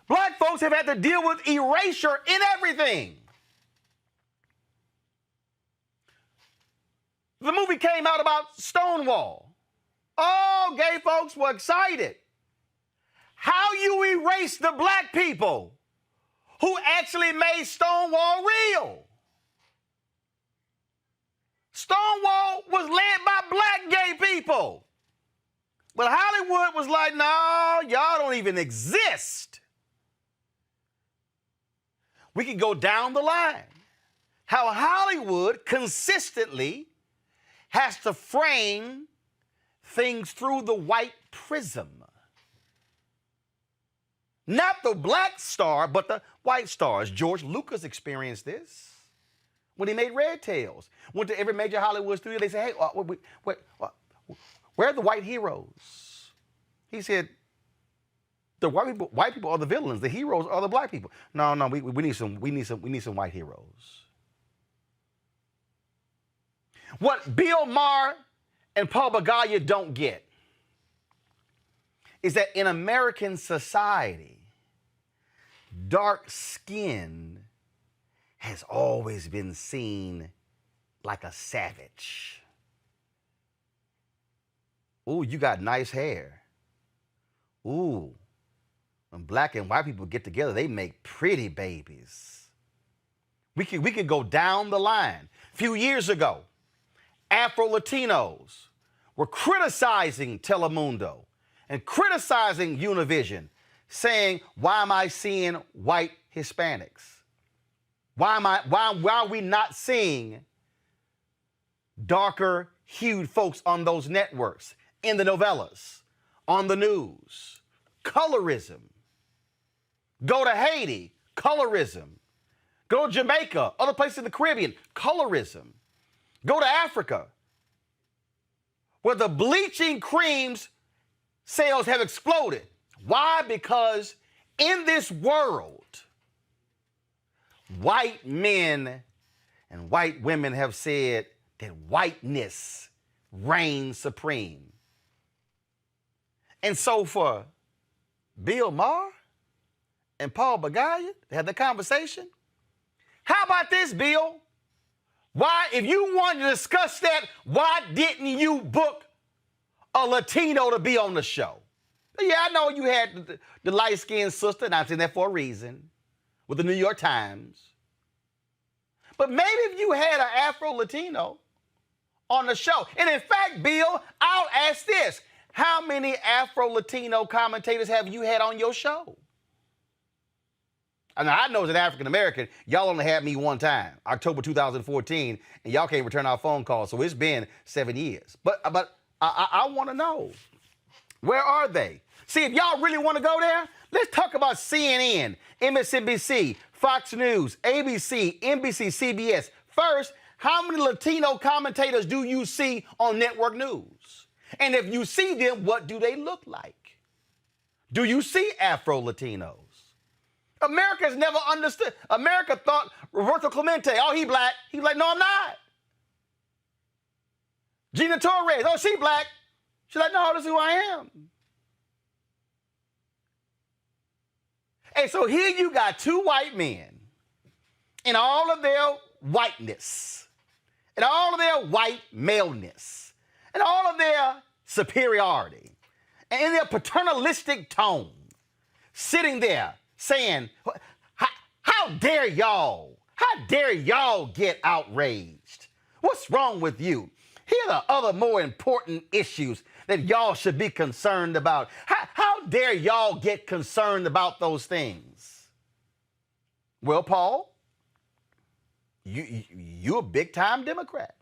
Black folks have had to deal with erasure in everything. The movie came out about Stonewall. Oh, gay folks were excited. How you erase the black people who actually made Stonewall real? Stonewall was led by black gay people. But Hollywood was like, no, y'all don't even exist. We can go down the line. How Hollywood consistently has to frame things through the white prism. Not the black star, but the white stars. George Lucas experienced this when he made Red Tails. Went to every major Hollywood studio. They said, hey, where are the white heroes? He said, the white people are the villains. The heroes are the black people. No, we need some white heroes. What Bill Maher and Paul Begalia don't get is that in American society, dark skin has always been seen like a savage. Ooh, you got nice hair. Ooh, when black and white people get together, they make pretty babies. We could go down the line. A few years ago, Afro-Latinos were criticizing Telemundo and criticizing Univision, saying, why am I seeing white Hispanics? Why are we not seeing darker hued folks on those networks, in the novellas, on the news? Colorism. Go to Haiti, colorism. Go to Jamaica, other places in the Caribbean, colorism. Go to Africa, where the bleaching creams sales have exploded. Why? Because in this world, white men and white women have said that whiteness reigns supreme. And so for Bill Maher and Paul Bagaya to have the conversation, how about this, Bill? Why, if you wanted to discuss that, why didn't you book a Latino to be on the show? Yeah, I know you had the light-skinned sister, and I'm saying that for a reason, with the New York Times. But maybe if you had an Afro-Latino on the show, and in fact, Bill, I'll ask this. How many Afro-Latino commentators have you had on your show? I know as an African-American, y'all only had me one time, October 2014, and y'all can't return our phone calls, so it's been 7 years. But I want to know, where are they? See, if y'all really want to go there, let's talk about CNN, MSNBC, Fox News, ABC, NBC, CBS. First, how many Latino commentators do you see on network news? And if you see them, what do they look like? Do you see Afro-Latinos? America's never understood. America thought Roberto Clemente, oh, he black. He's like, no, I'm not. Gina Torres, oh, she black. She's like, no, this is who I am. And so here you got two white men in all of their whiteness, and all of their white maleness, and all of their superiority, and in their paternalistic tone, sitting there saying, how dare y'all? How dare y'all get outraged? What's wrong with you? Here are the other more important issues that y'all should be concerned about. How dare y'all get concerned about those things? Well, Paul, you're a big-time Democrat.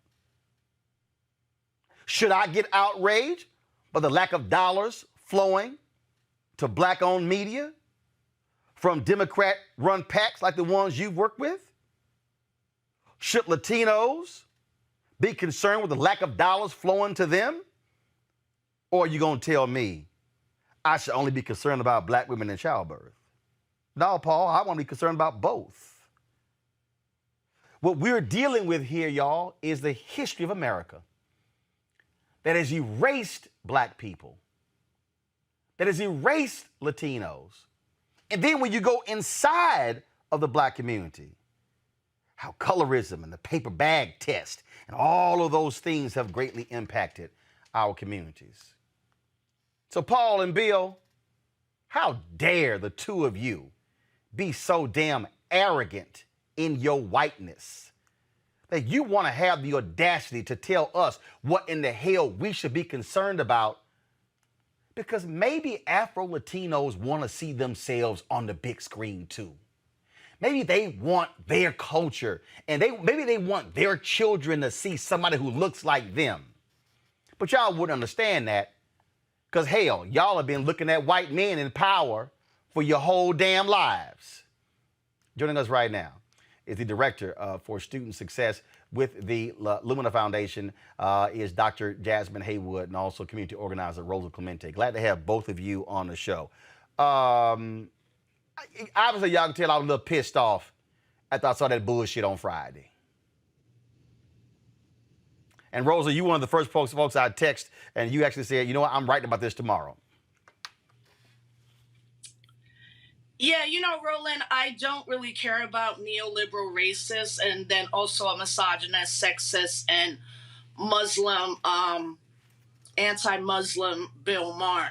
Should I get outraged by the lack of dollars flowing to black-owned media from Democrat-run PACs like the ones you've worked with? Should Latinos be concerned with the lack of dollars flowing to them? Or are you going to tell me I should only be concerned about black women in childbirth? No, Paul, I want to be concerned about both. What we're dealing with here, y'all, is the history of America that has erased black people, that has erased Latinos. And then when you go inside of the black community, how colorism and the paper bag test and all of those things have greatly impacted our communities. So Paul and Bill, how dare the two of you be so damn arrogant in your whiteness that you want to have the audacity to tell us what in the hell we should be concerned about, because maybe Afro-Latinos want to see themselves on the big screen too. Maybe they want their culture, and maybe they want their children to see somebody who looks like them. But y'all wouldn't understand that, because hell, y'all have been looking at white men in power for your whole damn lives. Joining us right now is the director for student success with the Lumina Foundation, is Dr. Jasmine Haywood, and also community organizer Roland Clemente. Glad to have both of you on the show. Obviously, y'all can tell I was a little pissed off after I saw that bullshit on Friday. And Rosa, you were one of the first folks I text, and you actually said, you know what, I'm writing about this tomorrow. Yeah, you know, Roland, I don't really care about neoliberal racists and then also a misogynist, sexist, and Muslim, anti-Muslim Bill Maher.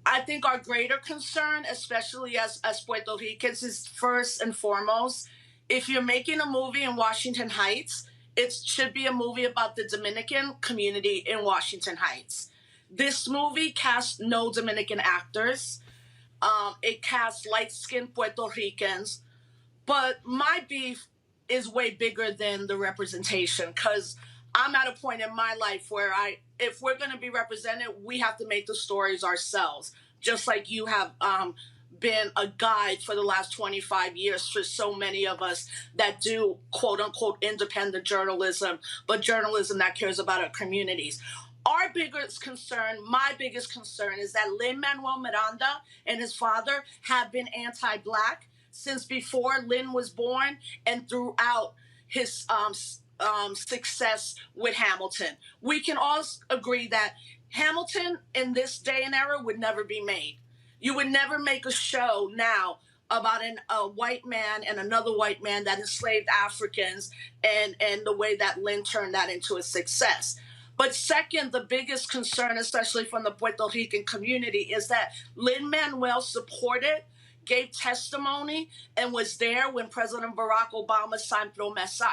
I think our greater concern, especially as Puerto Ricans, is first and foremost, if you're making a movie in Washington Heights, it should be a movie about the Dominican community in Washington Heights. This movie cast no Dominican actors. It casts light-skinned Puerto Ricans. But my beef is way bigger than the representation, because I'm at a point in my life where if we're going to be represented, we have to make the stories ourselves. Just like you have been a guide for the last 25 years for so many of us that do quote unquote independent journalism, but journalism that cares about our communities. Our biggest concern, my biggest concern, is that Lin-Manuel Miranda and his father have been anti-Black since before Lin was born and throughout his success with Hamilton. We can all agree that Hamilton in this day and era would never be made. You would never make a show now about a white man and another white man that enslaved Africans and the way that Lin turned that into a success. But second, the biggest concern, especially from the Puerto Rican community, is that Lin-Manuel supported, gave testimony, and was there when President Barack Obama signed Promesa.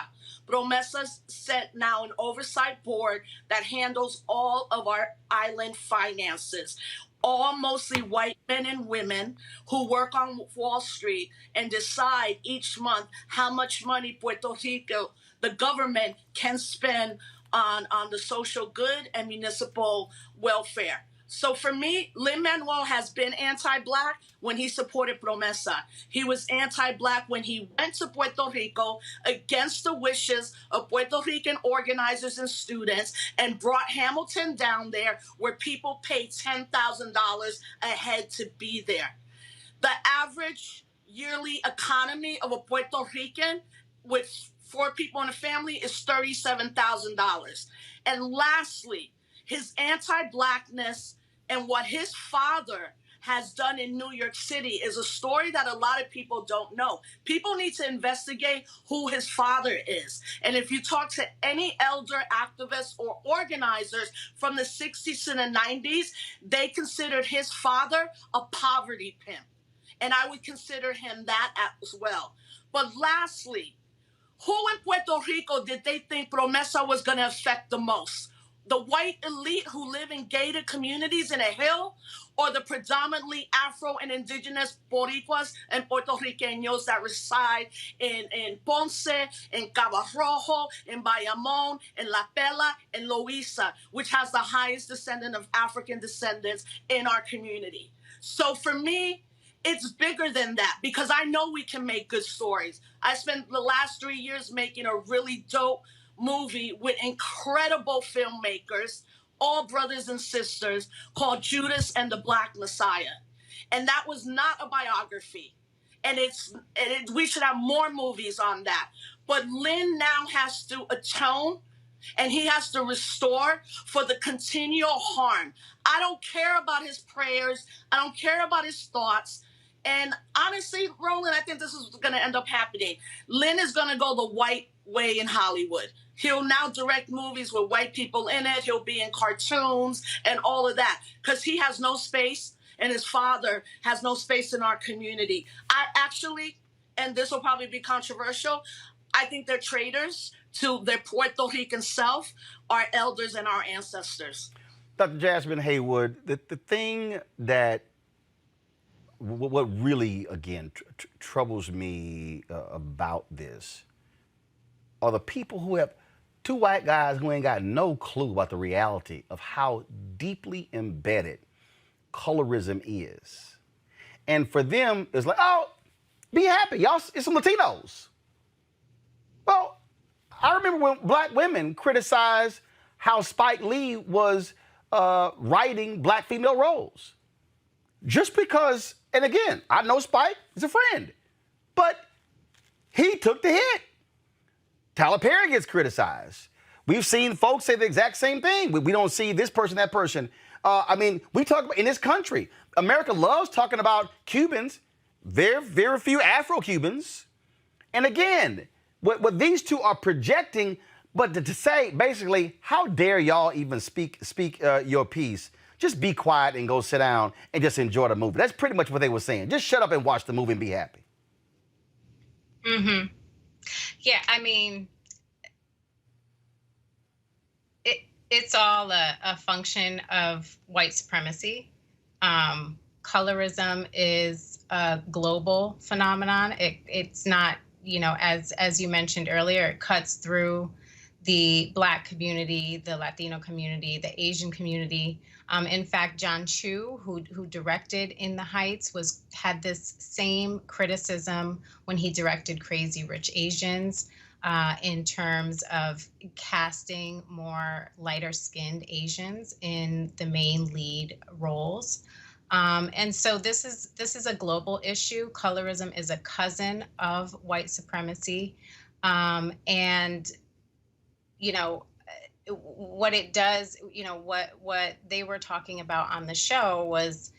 Promesa set now an oversight board that handles all of our island finances. All mostly white men and women who work on Wall Street and decide each month how much money Puerto Rico, the government, can spend on the social good and municipal welfare. So for me, Lin-Manuel has been anti-Black when he supported Promesa. He was anti-Black when he went to Puerto Rico against the wishes of Puerto Rican organizers and students and brought Hamilton down there where people paid $10,000 a head to be there. The average yearly economy of a Puerto Rican with 4 people in a family is $37,000. And lastly, his anti-Blackness and what his father has done in New York City is a story that a lot of people don't know. People need to investigate who his father is. And if you talk to any elder activists or organizers from the 60s and the 90s, they considered his father a poverty pimp. And I would consider him that as well. But lastly, who in Puerto Rico did they think Promesa was going to affect the most? The white elite who live in gated communities in a hill, or the predominantly Afro and indigenous Boricuas and Puerto Ricanos that reside in Ponce, in Cabo Rojo, in Bayamón, in La Pela, and Loíza, which has the highest descendant of African descendants in our community. So for me, it's bigger than that because I know we can make good stories. I spent the last 3 years making a really dope movie with incredible filmmakers, all brothers and sisters, called Judas and the Black Messiah. And that was not a biography. And we should have more movies on that. But Lin now has to atone and he has to restore for the continual harm. I don't care about his prayers. I don't care about his thoughts. And honestly, Roland, I think this is going to end up happening. Lin is going to go the white way in Hollywood. He'll now direct movies with white people in it. He'll be in cartoons and all of that because he has no space and his father has no space in our community. I actually, and this will probably be controversial, I think they're traitors to their Puerto Rican self, our elders and our ancestors. Dr. Jasmine Haywood, the thing that what really, again, troubles me about this are the people who have, 2 white guys who ain't got no clue about the reality of how deeply embedded colorism is. And for them, it's like, oh, be happy, y'all, it's some Latinos. Well, I remember when black women criticized how Spike Lee was writing black female roles. Just because, and again, I know Spike is a friend, but he took the hit. Tyler Perry gets criticized. We've seen folks say the exact same thing. We don't see this person, that person. I mean, we talk about in this country, America loves talking about Cubans. Very few Afro-Cubans. And again, what these two are projecting, but to say basically, how dare y'all even speak your piece? Just be quiet and go sit down and just enjoy the movie. That's pretty much what they were saying. Just shut up and watch the movie and be happy. Mm-hmm. Yeah, I mean, it's all a function of white supremacy. Colorism is a global phenomenon. It's not, as you mentioned earlier, it cuts through the Black community, the Latino community, the Asian community. In fact, John Chu, who directed In the Heights, had this same criticism when he directed Crazy Rich Asians, in terms of casting more lighter-skinned Asians in the main lead roles. And so this is a global issue. Colorism is a cousin of white supremacy, and what it does, what they were talking about on the show was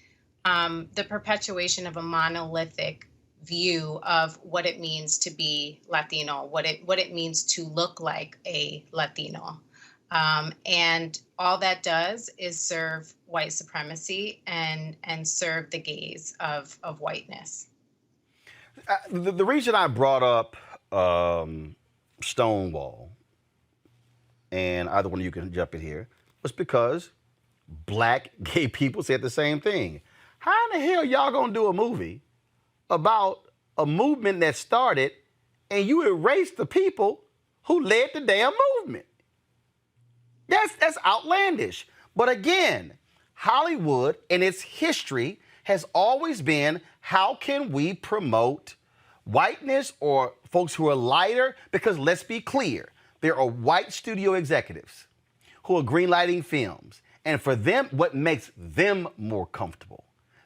the perpetuation of a monolithic view of what it means to be Latino, what it means to look like a Latino. And all that does is serve white supremacy and serve the gaze of whiteness. The reason I brought up Stonewall, and either one of you can jump in here, was because Black gay people said the same thing. How in the hell y'all gonna do a movie about a movement that started and you erase the people who led the damn movement? That's outlandish. But again, Hollywood and its history has always been, how can we promote whiteness or folks who are lighter? Because let's be clear, there are white studio executives who are greenlighting films, and for them, what makes them more comfortable.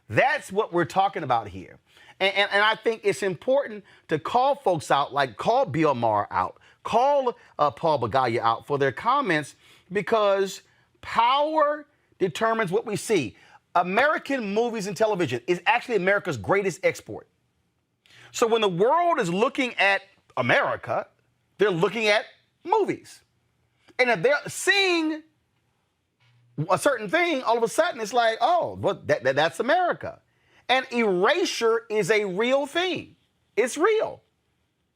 That's what we're talking about here. And I think it's important to call folks out, like call Bill Maher out, call Paul Bagaya out for their comments, because power determines what we see. American movies and television is actually America's greatest export. So when the world is looking at America, they're looking at movies. And if they're seeing a certain thing, all of a sudden it's like, oh, well, that's America. And erasure is a real thing. It's real.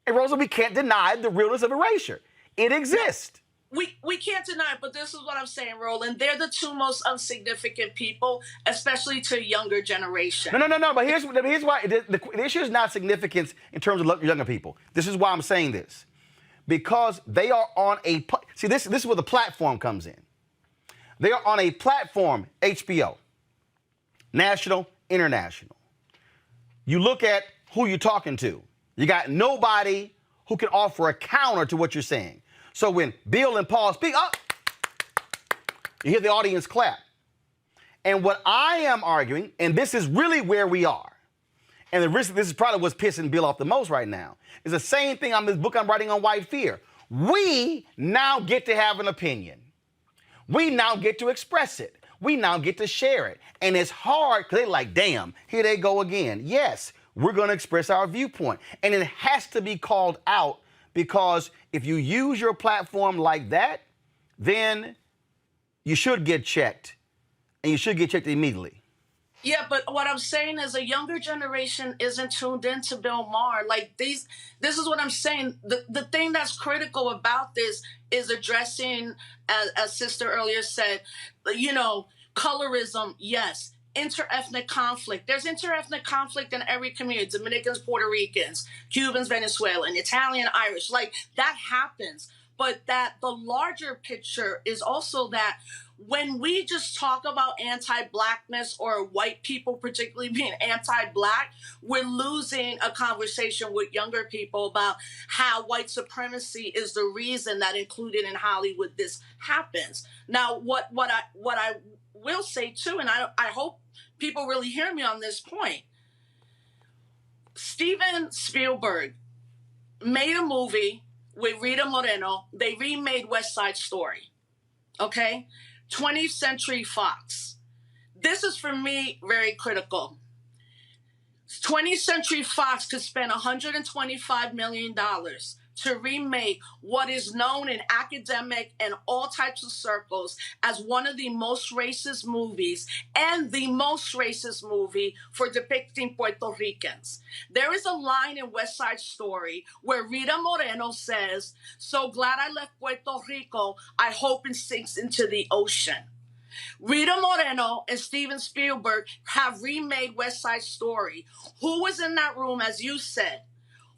And Rosa, we can't deny the realness of erasure. It exists. We can't deny it, but this is what I'm saying, Roland. They're the two most insignificant people, especially to a younger generation. No. But here's why. The issue is not significance in terms of younger people. This is why I'm saying this. Because they are on a... See, this is where the platform comes in. They are on a platform, HBO, national, international. You look at who you're talking to. You got nobody who can offer a counter to what you're saying. So when Bill and Paul speak, you hear the audience clap. And what I am arguing, and this is really where we are, and this is probably what's pissing Bill off the most right now, is the same thing on this book I'm writing on white fear. We now get to have an opinion. We now get to express it. We now get to share it. And it's hard because they're like, damn, here they go again. Yes, we're going to express our viewpoint. And it has to be called out, because if you use your platform like that, then you should get checked. And you should get checked immediately. Yeah, but what I'm saying is a younger generation isn't tuned into Bill Maher. Like this is what I'm saying. The thing that's critical about this is addressing, as Sister earlier said, colorism, yes. Interethnic conflict. There's interethnic conflict in every community. Dominicans, Puerto Ricans, Cubans, Venezuelan, Italian, Irish. Like that happens. But that the larger picture is also that when we just talk about anti-Blackness or white people particularly being anti-Black, we're losing a conversation with younger people about how white supremacy is the reason that included in Hollywood this happens. Now, what I will say too, and I hope people really hear me on this point, Steven Spielberg made a movie with Rita Moreno. They remade West Side Story. Okay? 20th Century Fox. This is, for me, very critical. 20th Century Fox could spend $125 million to remake what is known in academic and all types of circles as one of the most racist movies and the most racist movie for depicting Puerto Ricans. There is a line in West Side Story where Rita Moreno says, "So glad I left Puerto Rico, I hope it sinks into the ocean." Rita Moreno and Steven Spielberg have remade West Side Story. Who was in that room, as you said?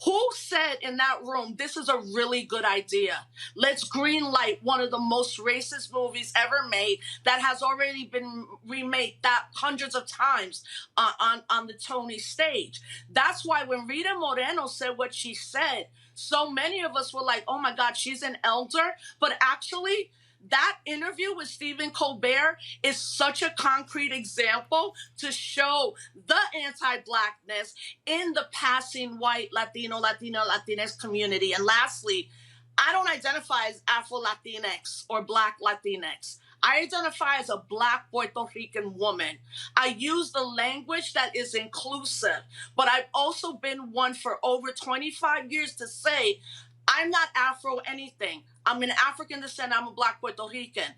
Who said in that room, this is a really good idea? Let's green light one of the most racist movies ever made that has already been remade that hundreds of times on the Tony stage. That's why when Rita Moreno said what she said, so many of us were like, oh my God, she's an elder. But actually, that interview with Stephen Colbert is such a concrete example to show the anti-Blackness in the passing white Latinx community. And lastly, I don't identify as Afro-Latinx or Black Latinx. I identify as a Black Puerto Rican woman. I use the language that is inclusive, but I've also been one for over 25 years to say, I'm not Afro anything. I'm an African descent. I'm a Black Puerto Rican.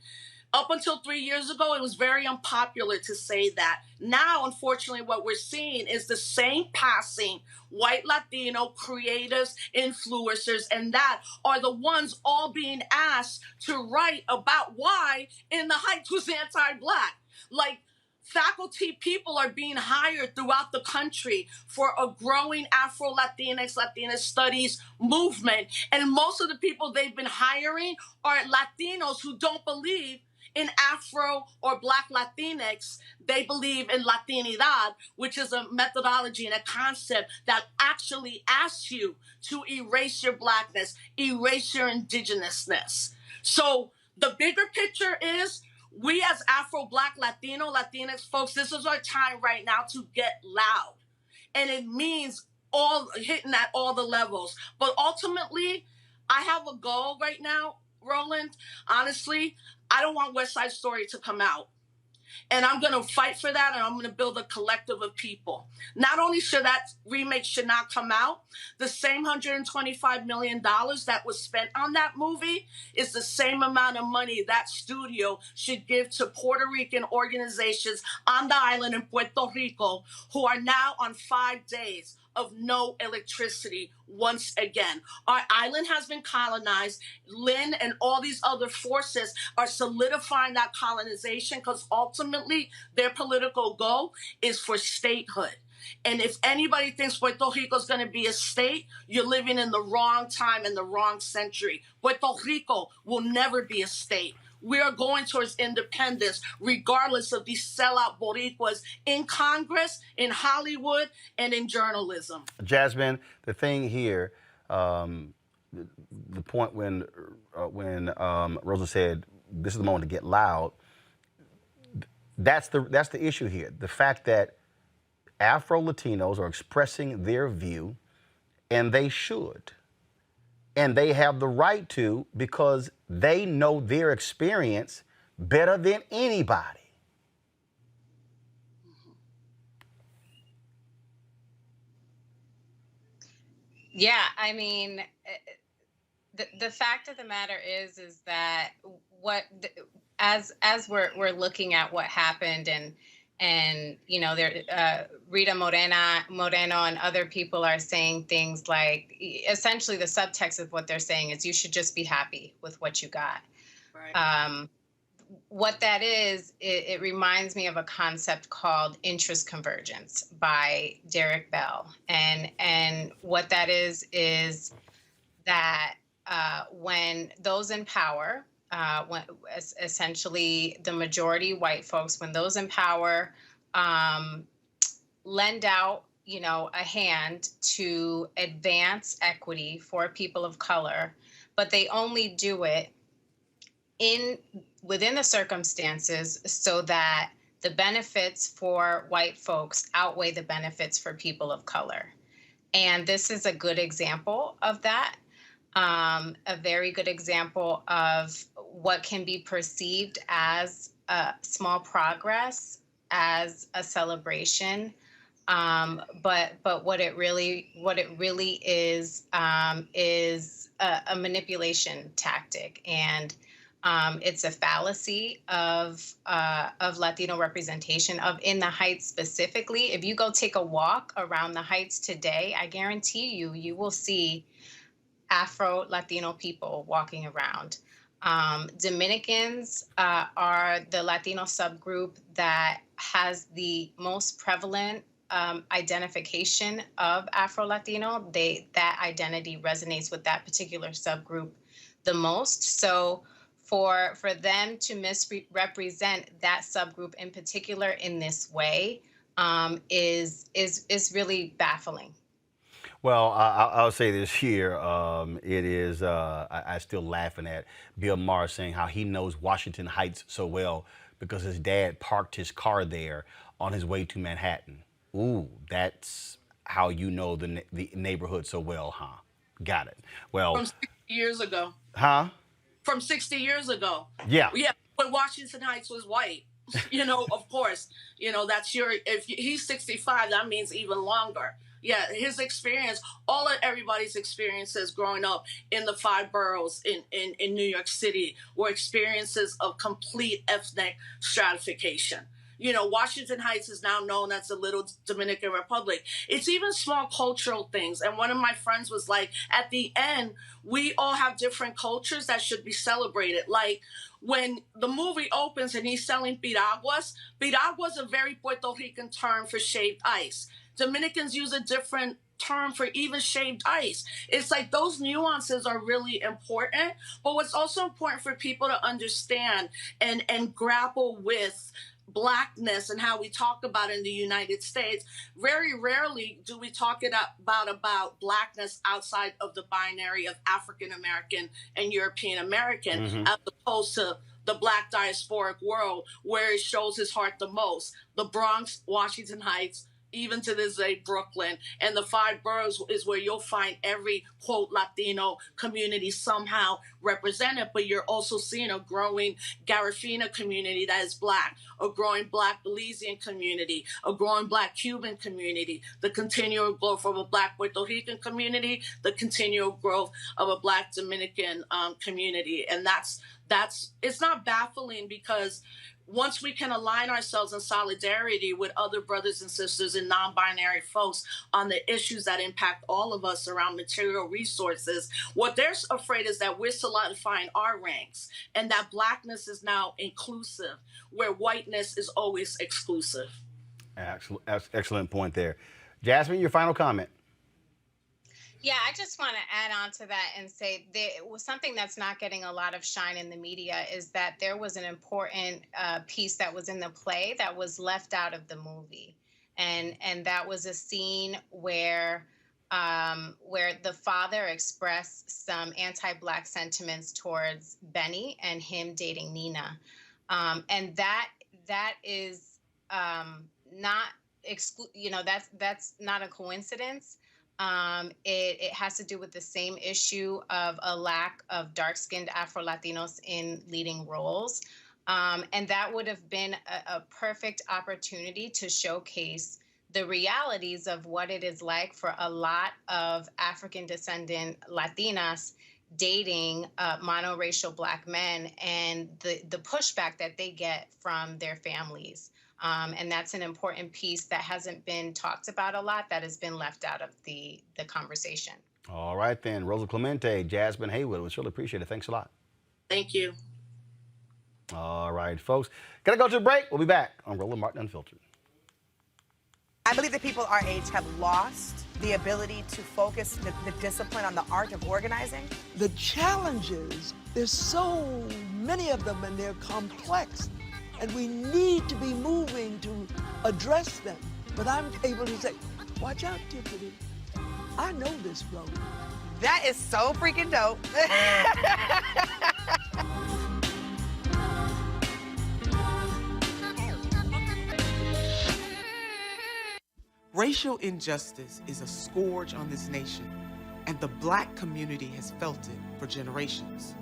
Up until 3 years ago, it was very unpopular to say that. Now, unfortunately, what we're seeing is the same passing white Latino creatives, influencers, and that are the ones all being asked to write about why In the Heights was anti-Black. Like, faculty people are being hired throughout the country for a growing Afro-Latinx, Latina studies movement. And most of the people they've been hiring are Latinos who don't believe in Afro or Black Latinx. They believe in Latinidad, which is a methodology and a concept that actually asks you to erase your Blackness, erase your indigenousness. So the bigger picture is, we as Afro, Black, Latino, Latinx folks, this is our time right now to get loud. And it means hitting at all the levels. But ultimately, I have a goal right now, Roland. Honestly, I don't want West Side Story to come out. And I'm going to fight for that, and I'm going to build a collective of people. Not only should that remake should not come out, the same $125 million that was spent on that movie is the same amount of money that studio should give to Puerto Rican organizations on the island in Puerto Rico who are now on 5 days of no electricity once again. Our island has been colonized. Lynn and all these other forces are solidifying that colonization because ultimately their political goal is for statehood. And if anybody thinks Puerto Rico is going to be a state, you're living in the wrong time in the wrong century. Puerto Rico will never be a state. We are going towards independence, regardless of these sellout Boricuas in Congress, in Hollywood, and in journalism. Jasmine, the thing here, the point when Rosa said this is the moment to get loud, that's the issue here. The fact that Afro-Latinos are expressing their view, and they should. And they have the right to, because they know their experience better than anybody. Yeah, I mean, the fact of the matter is that as we're looking at what happened, and you know, Rita Moreno and other people are saying things like, essentially the subtext of what they're saying is you should just be happy with what you got. Right. What that is, it reminds me of a concept called interest convergence by Derek Bell. And what that is that when those in power, when essentially the majority white folks, when those in power lend out, you know, a hand to advance equity for people of color, but they only do it within the circumstances so that the benefits for white folks outweigh the benefits for people of color. And this is a good example of that. A very good example of what can be perceived as a small progress, as a celebration, but what it really is a manipulation tactic, and it's a fallacy of Latino representation of in the Heights specifically. If you go take a walk around the Heights today, I guarantee you will see Afro-Latino people walking around. Dominicans are the Latino subgroup that has the most prevalent identification of Afro-Latino, that identity resonates with that particular subgroup the most. So for them to misrepresent that subgroup in particular in this way is really baffling. Well, I'll say this here. It is, I still laughing at Bill Maher saying how he knows Washington Heights so well because his dad parked his car there on his way to Manhattan. Ooh, that's how you know the neighborhood so well, huh? Got it. Well, From 60 years ago. Huh? From 60 years ago. Yeah. Yeah, when Washington Heights was white. Of course, that's if he's 65, that means even longer. Yeah, his experience, all of everybody's experiences growing up in the 5 boroughs in New York City were experiences of complete ethnic stratification. Washington Heights is now known as the Little Dominican Republic. It's even small cultural things. And one of my friends was like, at the end, we all have different cultures that should be celebrated. Like when the movie opens and he's selling piraguas is a very Puerto Rican term for shaved ice. Dominicans use a different term for even shaved ice. It's like those nuances are really important. But what's also important for people to understand and grapple with Blackness and how we talk about it in the United States, very rarely do we talk about Blackness outside of the binary of African American and European American, as opposed to the Black diasporic world where it shows his heart the most. The Bronx, Washington Heights, even to this day, Brooklyn, and the 5 boroughs is where you'll find every, quote, Latino community somehow represented, but you're also seeing a growing Garifuna community that is Black, a growing Black Belizean community, a growing Black Cuban community, the continual growth of a Black Puerto Rican community, the continual growth of a Black Dominican community. And it's not baffling because once we can align ourselves in solidarity with other brothers and sisters and non-binary folks on the issues that impact all of us around material resources, what they're afraid is that we're solidifying our ranks and that Blackness is now inclusive, where whiteness is always exclusive. Excellent point there. Jasmine, your final comment. Yeah, I just want to add on to that and say there was something that's not getting a lot of shine in the media is that there was an important piece that was in the play that was left out of the movie. And that was a scene where the father expressed some anti-Black sentiments towards Benny and him dating Nina. And that is not that's not a coincidence. It has to do with the same issue of a lack of dark-skinned Afro-Latinos in leading roles. And that would have been a perfect opportunity to showcase the realities of what it is like for a lot of African-descendant Latinas dating monoracial Black men and the pushback that they get from their families. And that's an important piece that hasn't been talked about a lot, that has been left out of the conversation. All right, then. Rosa Clemente, Jasmine Haywood, we really appreciate it. Thanks a lot. Thank you. All right, folks. Gotta go to a break. We'll be back on Roland Martin Unfiltered. I believe that people our age have lost the ability to focus the discipline on the art of organizing. The challenges, there's so many of them and they're complex. And we need to be moving to address them. But I'm able to say, watch out, Tiffany. I know this road. That is so freaking dope. Racial injustice is a scourge on this nation, and the Black community has felt it for generations.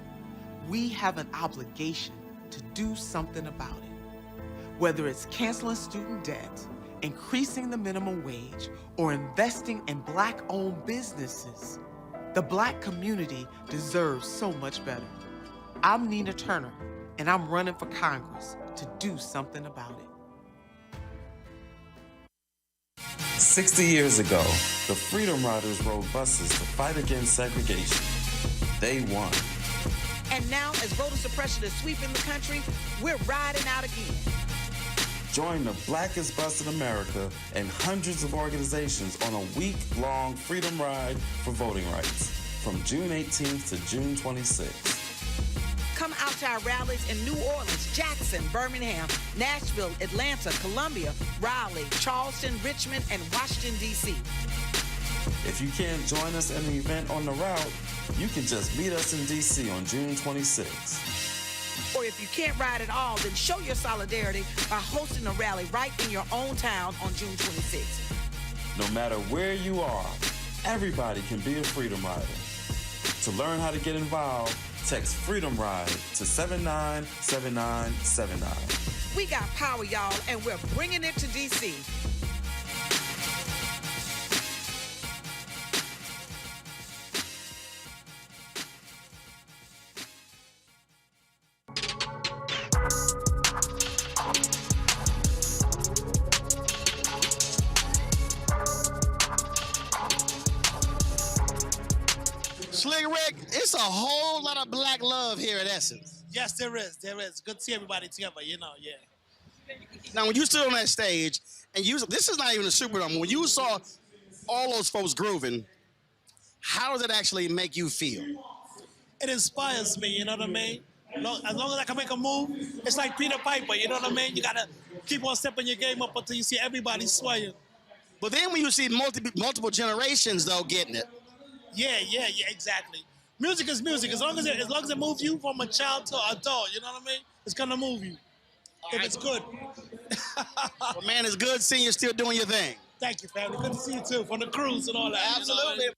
We have an obligation to do something about it. Whether it's canceling student debt, increasing the minimum wage, or investing in Black-owned businesses, the Black community deserves so much better. I'm Nina Turner, and I'm running for Congress to do something about it. 60 years ago, the Freedom Riders rode buses to fight against segregation. They won. And now, as voter suppression is sweeping the country, we're riding out again. Join the blackest bus in America and hundreds of organizations on a week-long freedom ride for voting rights from June 18th to June 26th. Come out to our rallies in New Orleans, Jackson, Birmingham, Nashville, Atlanta, Columbia, Raleigh, Charleston, Richmond, and Washington, D.C. If you can't join us in the event on the route, you can just meet us in D.C. on June 26th. Or if you can't ride at all, then show your solidarity by hosting a rally right in your own town on June 26th. No matter where you are, everybody can be a Freedom Rider. To learn how to get involved, text Freedom Ride to 797979. We got power, y'all, and we're bringing it to D.C. Slick Rick, it's a whole lot of black love here at Essence. Yes, there is. There is. Good to see everybody together, yeah. Now, when you stood on that stage, and this is not even a Superdome, when you saw all those folks grooving, how does it actually make you feel? It inspires me, you know what I mean? As long as I can make a move, it's like Peter Piper, you know what I mean? You got to keep on stepping your game up until you see everybody swaying. But then when you see multiple generations, though, getting it. Yeah, exactly. Music is music. As long as it moves you from a child to an adult, you know what I mean? It's gonna move you. If it's good. Well, man, it's good seeing you still doing your thing. Thank you, family. Good to see you too, from the cruise and all that. Absolutely. You know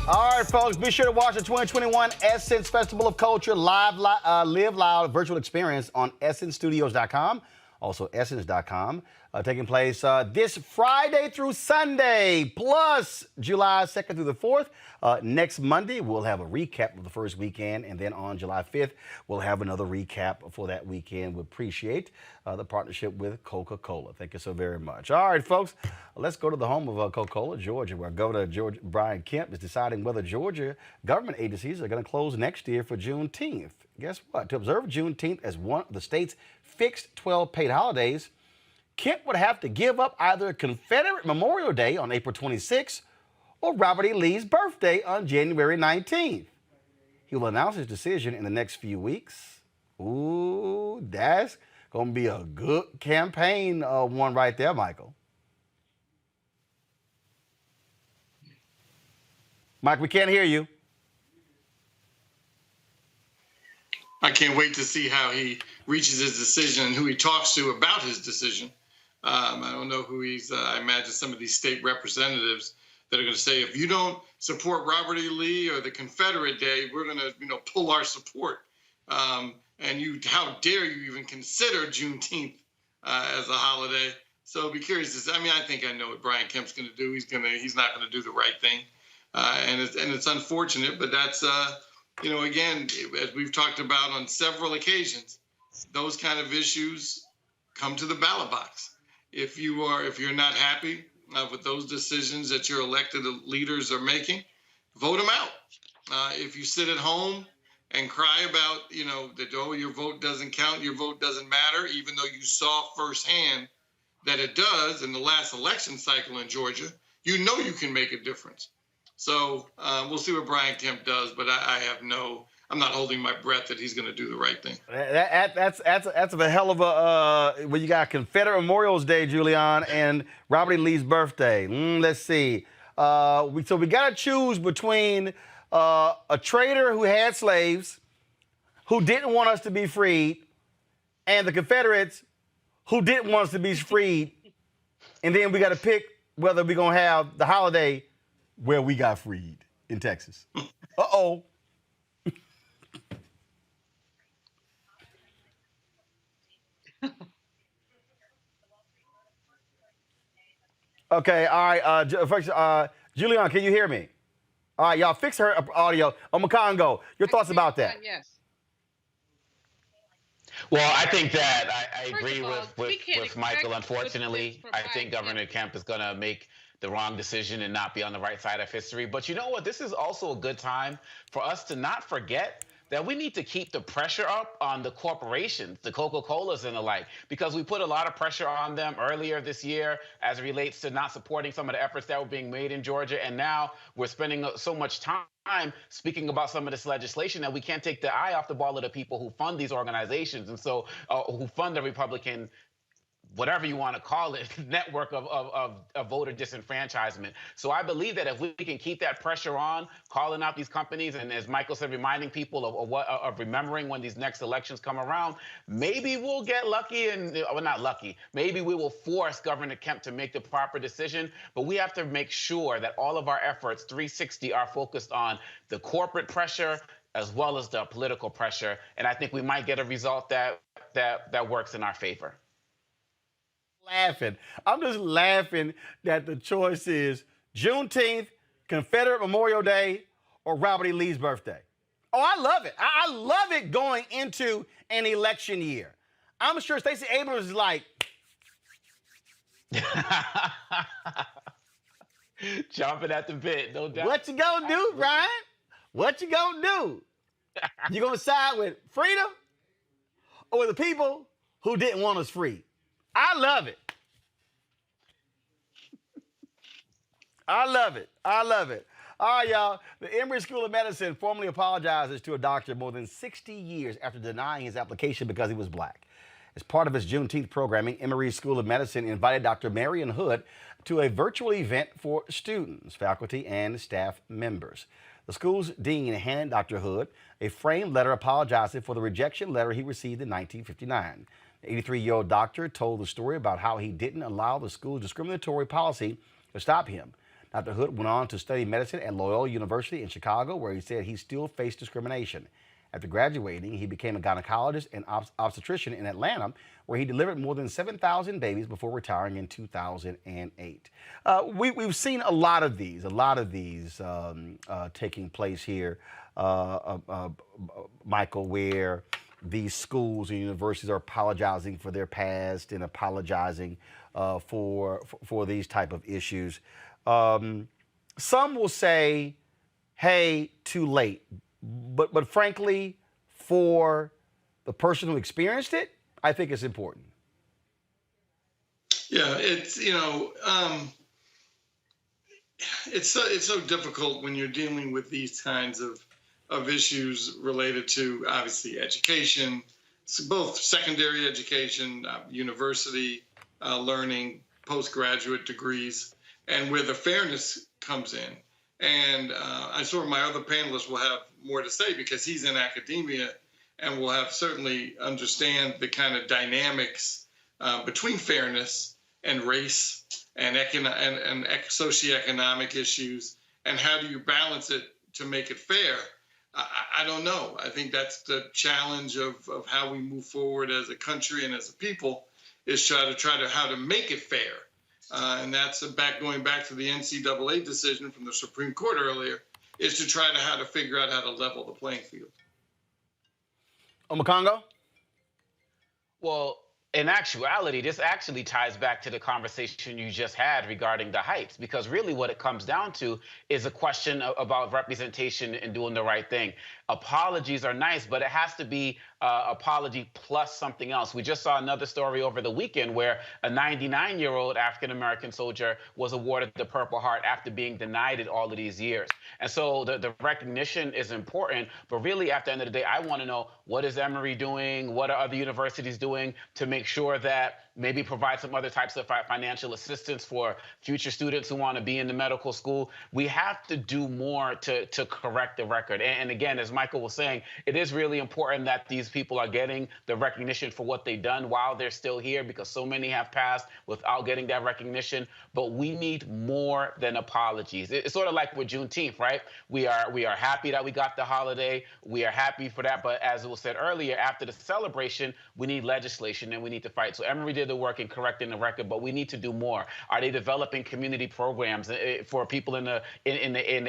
All right, folks, be sure to watch the 2021 Essence Festival of Culture live virtual experience on essencestudios.com, also essence.com, taking place this Friday through Sunday, plus July 2nd through the 4th. Next Monday, we'll have a recap of the first weekend, and then on July 5th, we'll have another recap for that weekend. We appreciate the partnership with Coca-Cola. Thank you so very much. All right, folks, let's go to the home of Coca-Cola, Georgia, where Governor Brian Kemp is deciding whether Georgia government agencies are going to close next year for Juneteenth. Guess what? To observe Juneteenth as one of the state's fixed 12 paid holidays, Kemp would have to give up either Confederate Memorial Day on April 26th or Robert E. Lee's birthday on January 19th. He will announce his decision in the next few weeks. Ooh, that's going to be a good campaign one right there, Michael. Mike, we can't hear you. I can't wait to see how he reaches his decision and who he talks to about his decision. I don't know who I imagine some of these state representatives that are going to say, if you don't support Robert E. Lee or the Confederate Day, we're going to, pull our support. How dare you even consider Juneteenth as a holiday? So be curious to see. I think I know what Brian Kemp's going to do. He's not going to do the right thing, and it's unfortunate. But that's again, as we've talked about on several occasions, those kind of issues come to the ballot box. If you're not happy with those decisions that your elected leaders are making, vote them out. If you sit at home and cry about, that, your vote doesn't count, your vote doesn't matter, even though you saw firsthand that it does in the last election cycle in Georgia, you can make a difference. So we'll see what Brian Kemp does, but I'm not holding my breath that he's going to do the right thing. That's a hell of a, when you got Confederate Memorial Day, Julian, and Robert E. Lee's birthday. Let's see. So we got to choose between a trader who had slaves, who didn't want us to be freed, and the Confederates who didn't want us to be freed. And then we got to pick whether we're going to have the holiday where we got freed in Texas. Uh-oh. Okay, all right. First, Julian, can you hear me? All right, y'all, fix her audio. Makongo, your thoughts about that? Yes. Well, I think that I First agree of all, we can't with Michael. expect Unfortunately, I think Governor Kemp is going to make the wrong decision and not be on the right side of history. But you know what? This is also a good time for us to not forget that we need to keep the pressure up on the corporations, the Coca-Colas and the like, because we put a lot of pressure on them earlier this year as it relates to not supporting some of the efforts that were being made in Georgia. And now we're spending so much time speaking about some of this legislation that we can't take the eye off the ball of the people who fund these organizations and so who fund the Republican, whatever you want to call it, network of voter disenfranchisement. So I believe that if we can keep that pressure on, calling out these companies, and as Michael said, reminding people of remembering when these next elections come around, maybe we'll get lucky and, well, not lucky, maybe we will force Governor Kemp to make the proper decision, but we have to make sure that all of our efforts, 360, are focused on the corporate pressure as well as the political pressure. And I think we might get a result that works in our favor. Laughing. I'm just laughing that the choice is Juneteenth, Confederate Memorial Day, or Robert E. Lee's birthday. Oh, I love it. I love it going into an election year. I'm sure Stacey Abrams is like, chomping at the bit, no doubt. what you gonna do, Brian? What you gonna do? You gonna side with freedom or with the people who didn't want us free? I love it. I love it. I love it. All right, y'all. The Emory School of Medicine formally apologizes to a doctor more than 60 years after denying his application because he was black. As part of its Juneteenth programming, Emory School of Medicine invited Dr. Marion Hood to a virtual event for students, faculty, and staff members. The school's dean handed Dr. Hood a framed letter apologizing for the rejection letter he received in 1959. The 83-year-old doctor told the story about how he didn't allow the school's discriminatory policy to stop him. Dr. Hood went on to study medicine at Loyola University in Chicago, where he said he still faced discrimination. After graduating, he became a gynecologist and obstetrician in Atlanta, where he delivered more than 7,000 babies before retiring in 2008. We've seen a lot of these taking place here, Michael, where these schools and universities are apologizing for their past and apologizing for these type of issues. Some will say, hey, too late. But frankly, for the person who experienced it, I think it's important. Yeah, it's, it's so difficult when you're dealing with these kinds of issues related to, obviously, education, both secondary education, university learning, postgraduate degrees, and where the fairness comes in. And I'm sure my other panelists will have more to say because he's in academia and will have certainly understand the kind of dynamics between fairness and race and socioeconomic issues, and how do you balance it to make it fair? I don't know. I think that's the challenge of how we move forward as a country and as a people, is try to how to make it fair. And that's going back to the NCAA decision from the Supreme Court earlier, is to try how to figure out how to level the playing field. Makongo? Well, in actuality, this actually ties back to the conversation you just had regarding the Heights, because really what it comes down to is a question about representation and doing the right thing. Apologies are nice, but it has to be apology plus something else. We just saw another story over the weekend where a 99-year-old African-American soldier was awarded the Purple Heart after being denied it all of these years. And so the recognition is important, but really at the end of the day, I want to know, what is Emory doing? What are other universities doing to make sure that maybe provide some other types of financial assistance for future students who want to be in the medical school? We have to do more to correct the record. And again, as Michael was saying, it is really important that these people are getting the recognition for what they've done while they're still here, because so many have passed without getting that recognition. But we need more than apologies. It's sort of like with Juneteenth, right? We are happy that we got the holiday. We are happy for that. But as it was said earlier, after the celebration, we need legislation and we need to fight. So Emory did the work in correcting the record, but we need to do more. Are they developing community programs for people in the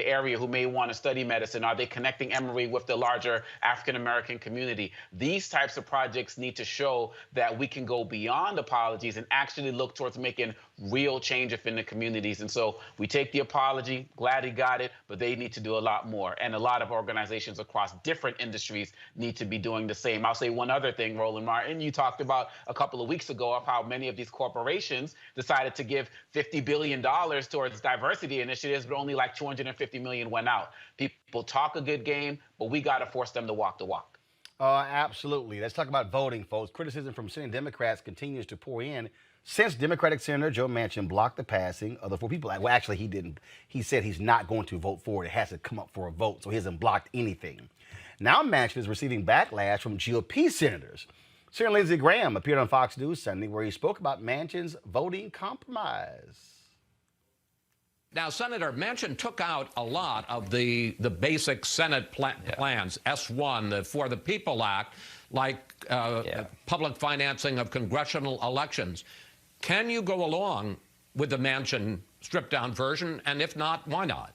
area who may want to study medicine? Are they connecting Emory with the larger African-American community? These types of projects need to show that we can go beyond apologies and actually look towards making real change in the communities. And so we take the apology, glad he got it, but they need to do a lot more. And a lot of organizations across different industries need to be doing the same. I'll say one other thing, Roland Martin. You talked about a couple of weeks ago of how many of these corporations decided to give $50 billion towards diversity initiatives, but only like $250 million went out. People talk a good game, but we got to force them to walk the walk. Absolutely. Let's talk about voting, folks. Criticism from Senate Democrats continues to pour in since Democratic Senator Joe Manchin blocked the passing of the 4 people. Well, actually, he didn't. He said he's not going to vote for it. It has to come up for a vote, so he hasn't blocked anything. Now Manchin is receiving backlash from GOP senators. Senator Lindsey Graham appeared on Fox News Sunday where he spoke about Manchin's voting compromise. Now, Senator Manchin took out a lot of the basic Senate plans, S1, the For the People Act, like public financing of congressional elections. Can you go along with the Manchin stripped-down version? And if not, why not?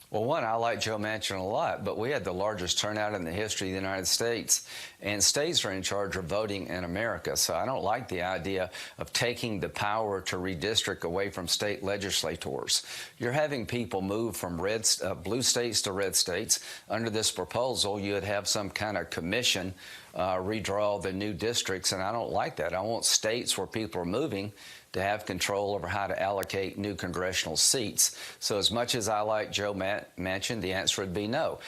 Well, one, I like Joe Manchin a lot, but we had the largest turnout in the history of the United States, and states are in charge of voting in America. So I don't like the idea of taking the power to redistrict away from state legislators. You're having people move from blue states to red states. Under this proposal, you would have some kind of commission redraw the new districts, and I don't like that. I want states where people are moving to have control over how to allocate new congressional seats. So as much as I like Joe Manchin, the answer would be no.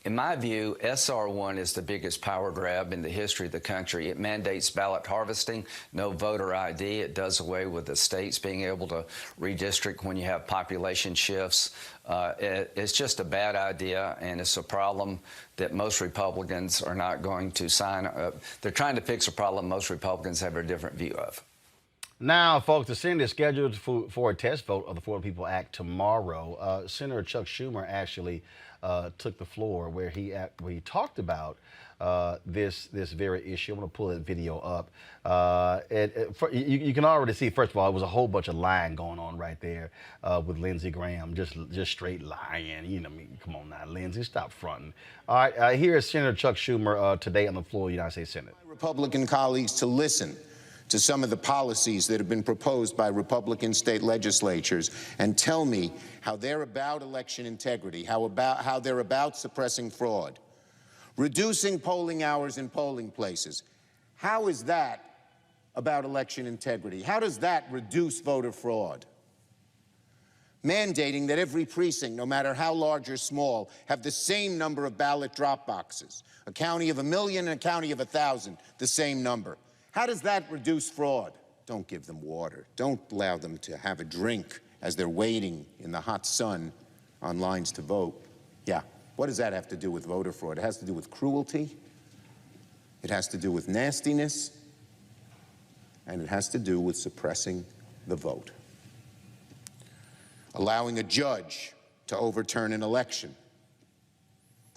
In my view, SR1 is the biggest power grab in the history of the country. It mandates ballot harvesting, no voter ID. It does away with the states being able to redistrict when you have population shifts. It's just a bad idea, and it's a problem that most Republicans are not going to sign up. They're trying to fix a problem most Republicans have a different view of. Now, folks, the Senate is scheduled for a test vote of the For the People Act tomorrow. Senator Chuck Schumer actually took the floor where he talked about this very issue. I'm going to pull that video up. You can already see, first of all, it was a whole bunch of lying going on right there with Lindsey Graham, just straight lying. You know, I mean, come on now, Lindsey, stop fronting. All right, here is Senator Chuck Schumer today on the floor of the United States Senate. Republican colleagues to listen to some of the policies that have been proposed by Republican state legislatures and tell me how they're about election integrity, how they're about suppressing fraud, reducing polling hours in polling places. How is that about election integrity? How does that reduce voter fraud? Mandating that every precinct, no matter how large or small, have the same number of ballot drop boxes. A county of 1 million and a county of 1,000, the same number. How does that reduce fraud? Don't give them water. Don't allow them to have a drink as they're waiting in the hot sun on lines to vote. Yeah, what does that have to do with voter fraud? It has to do with cruelty. It has to do with nastiness. And it has to do with suppressing the vote. Allowing a judge to overturn an election.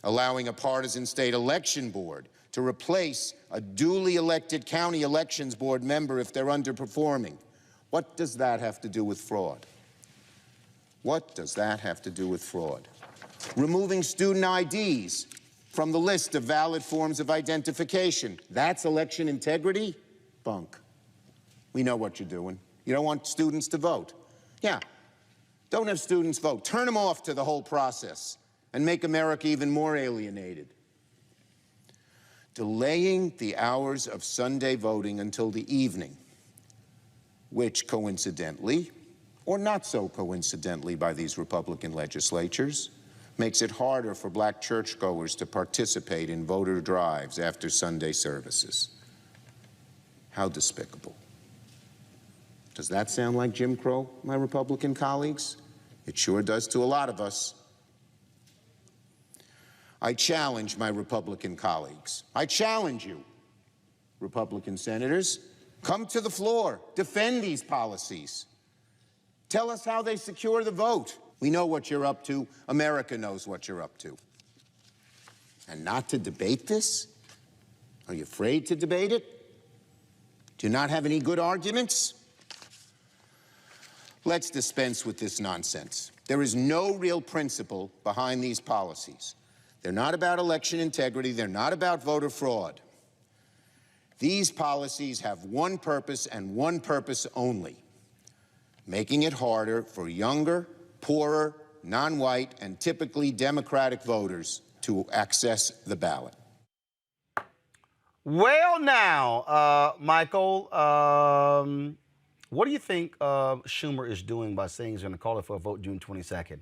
Allowing a partisan state election board to replace a duly elected county elections board member if they're underperforming. What does that have to do with fraud? What does that have to do with fraud? Removing student IDs from the list of valid forms of identification. That's election integrity? Bunk. We know what you're doing. You don't want students to vote. Yeah, don't have students vote. Turn them off to the whole process and make America even more alienated. Delaying the hours of Sunday voting until the evening, which coincidentally, or not so coincidentally by these Republican legislatures, makes it harder for black churchgoers to participate in voter drives after Sunday services. How despicable. Does that sound like Jim Crow, my Republican colleagues? It sure does to a lot of us. I challenge my Republican colleagues. I challenge you, Republican senators. Come to the floor. Defend these policies. Tell us how they secure the vote. We know what you're up to. America knows what you're up to. And not to debate this? Are you afraid to debate it? Do you not have any good arguments? Let's dispense with this nonsense. There is no real principle behind these policies. They're not about election integrity. They're not about voter fraud. These policies have one purpose and one purpose only: making it harder for younger, poorer, non-white, and typically Democratic voters to access the ballot. Well, now, Michael, what do you think Schumer is doing by saying he's going to call it for a vote June 22nd?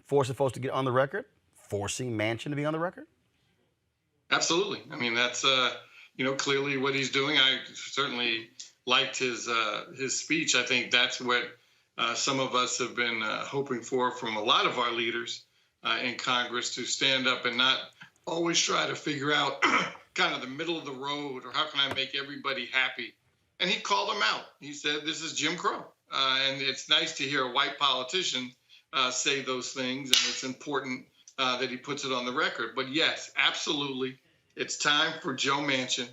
Forcing folks to get on the record? Forcing Manchin to be on the record? Absolutely. I mean, that's clearly what he's doing. I certainly liked his speech. I think that's what some of us have been hoping for from a lot of our leaders in Congress, to stand up and not always try to figure out kind of the middle of the road, or how can I make everybody happy. And he called them out. He said, this is Jim Crow. And it's nice to hear a white politician say those things, and it's important that he puts it on the record. But yes, absolutely, it's time for Joe Manchin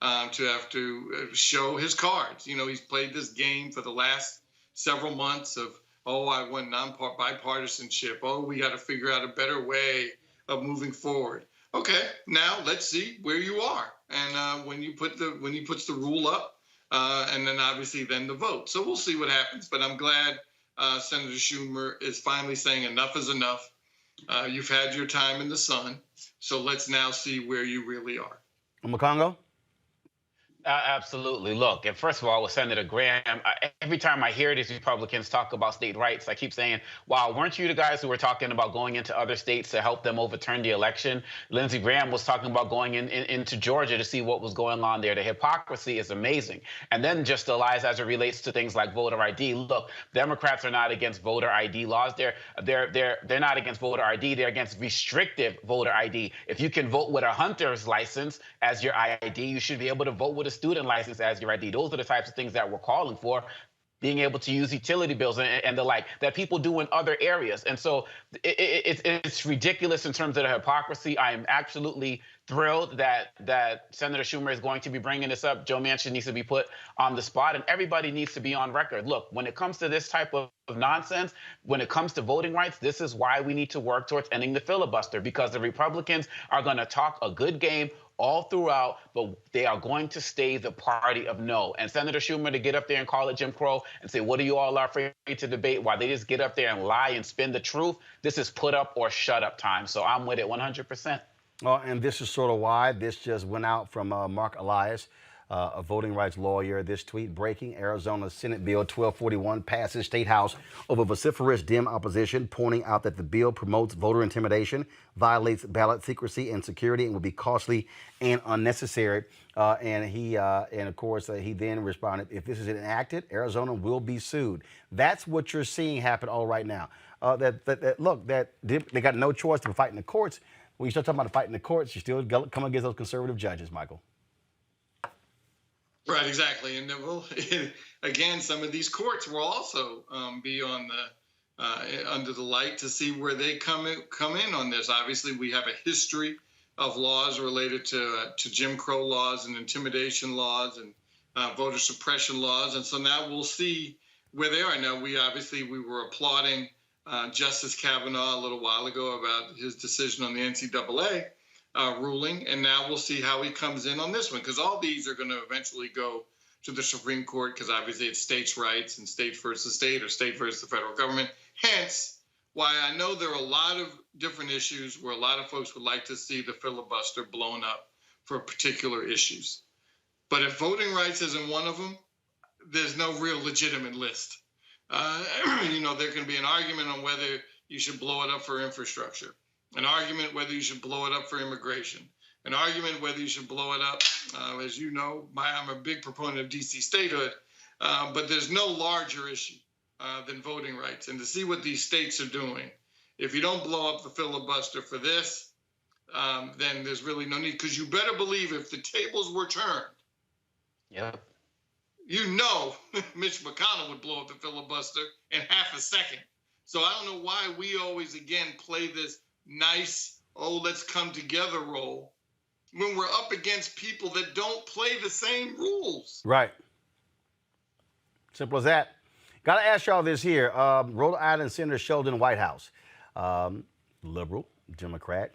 to have to show his cards. You know, he's played this game for the last several months of, oh, I want bipartisanship. Oh, we got to figure out a better way of moving forward. Okay, now let's see where you are. And when he puts the rule up, and then obviously then the vote. So we'll see what happens. But I'm glad Senator Schumer is finally saying enough is enough. You've had your time in the sun, so let's now see where you really are. Makongo? Absolutely. Look, and first of all, with Senator Graham, every time I hear these Republicans talk about state rights, I keep saying, wow, weren't you the guys who were talking about going into other states to help them overturn the election? Lindsey Graham was talking about going into Georgia to see what was going on there. The hypocrisy is amazing. And then just the lies as it relates to things like voter ID. Look, Democrats are not against voter ID laws. They're not against voter ID. They're against restrictive voter ID. If you can vote with a hunter's license as your ID, you should be able to vote with a student license as your ID. Those are the types of things that we're calling for, being able to use utility bills and the like, that people do in other areas. And so it's ridiculous in terms of the hypocrisy. I am absolutely thrilled that Senator Schumer is going to be bringing this up. Joe Manchin needs to be put on the spot, and everybody needs to be on record. Look, when it comes to this type of nonsense, when it comes to voting rights, this is why we need to work towards ending the filibuster, because the Republicans are going to talk a good game all throughout, but they are going to stay the party of no. And Senator Schumer to get up there and call it Jim Crow and say, what are you all afraid to debate, while they just get up there and lie and spin the truth? This is put up or shut up time. So I'm with it 100%. Well, and this is sort of why this just went out from Mark Elias, a voting rights lawyer. This tweet: breaking, Arizona Senate Bill 1241 passes State House over vociferous Dem opposition, pointing out that the bill promotes voter intimidation, violates ballot secrecy and security, and will be costly and unnecessary. And of course, he then responded, if this is enacted, Arizona will be sued. That's what you're seeing happen all right now. Look, they got no choice to fight in the courts. When you start talking about fighting the courts, you still come against those conservative judges, Michael. Right, exactly. And well, again, some of these courts will also be on the under the light to see where they come in on this. Obviously, we have a history of laws related to Jim Crow laws and intimidation laws and voter suppression laws, and so now we'll see where they are. Now, we were applauding Justice Kavanaugh a little while ago about his decision on the NCAA ruling, and now we'll see how he comes in on this one, because all these are going to eventually go to the Supreme Court, because obviously it's states' rights and state versus state or state versus the federal government. Hence, why I know there are a lot of different issues where a lot of folks would like to see the filibuster blown up for particular issues. But if voting rights isn't one of them, there's no real legitimate list. There can be an argument on whether you should blow it up for infrastructure, an argument whether you should blow it up for immigration, an argument whether you should blow it up. As you know, I'm a big proponent of D.C. statehood, but there's no larger issue than voting rights. And to see what these states are doing, if you don't blow up the filibuster for this, then there's really no need. Because you better believe if the tables were turned, you know Mitch McConnell would blow up the filibuster in half a second. So I don't know why we always, again, play this nice, oh, let's come together role when we're up against people that don't play the same rules. Right. Simple as that. Got to ask y'all this here. Rhode Island Senator Sheldon Whitehouse, liberal, Democrat,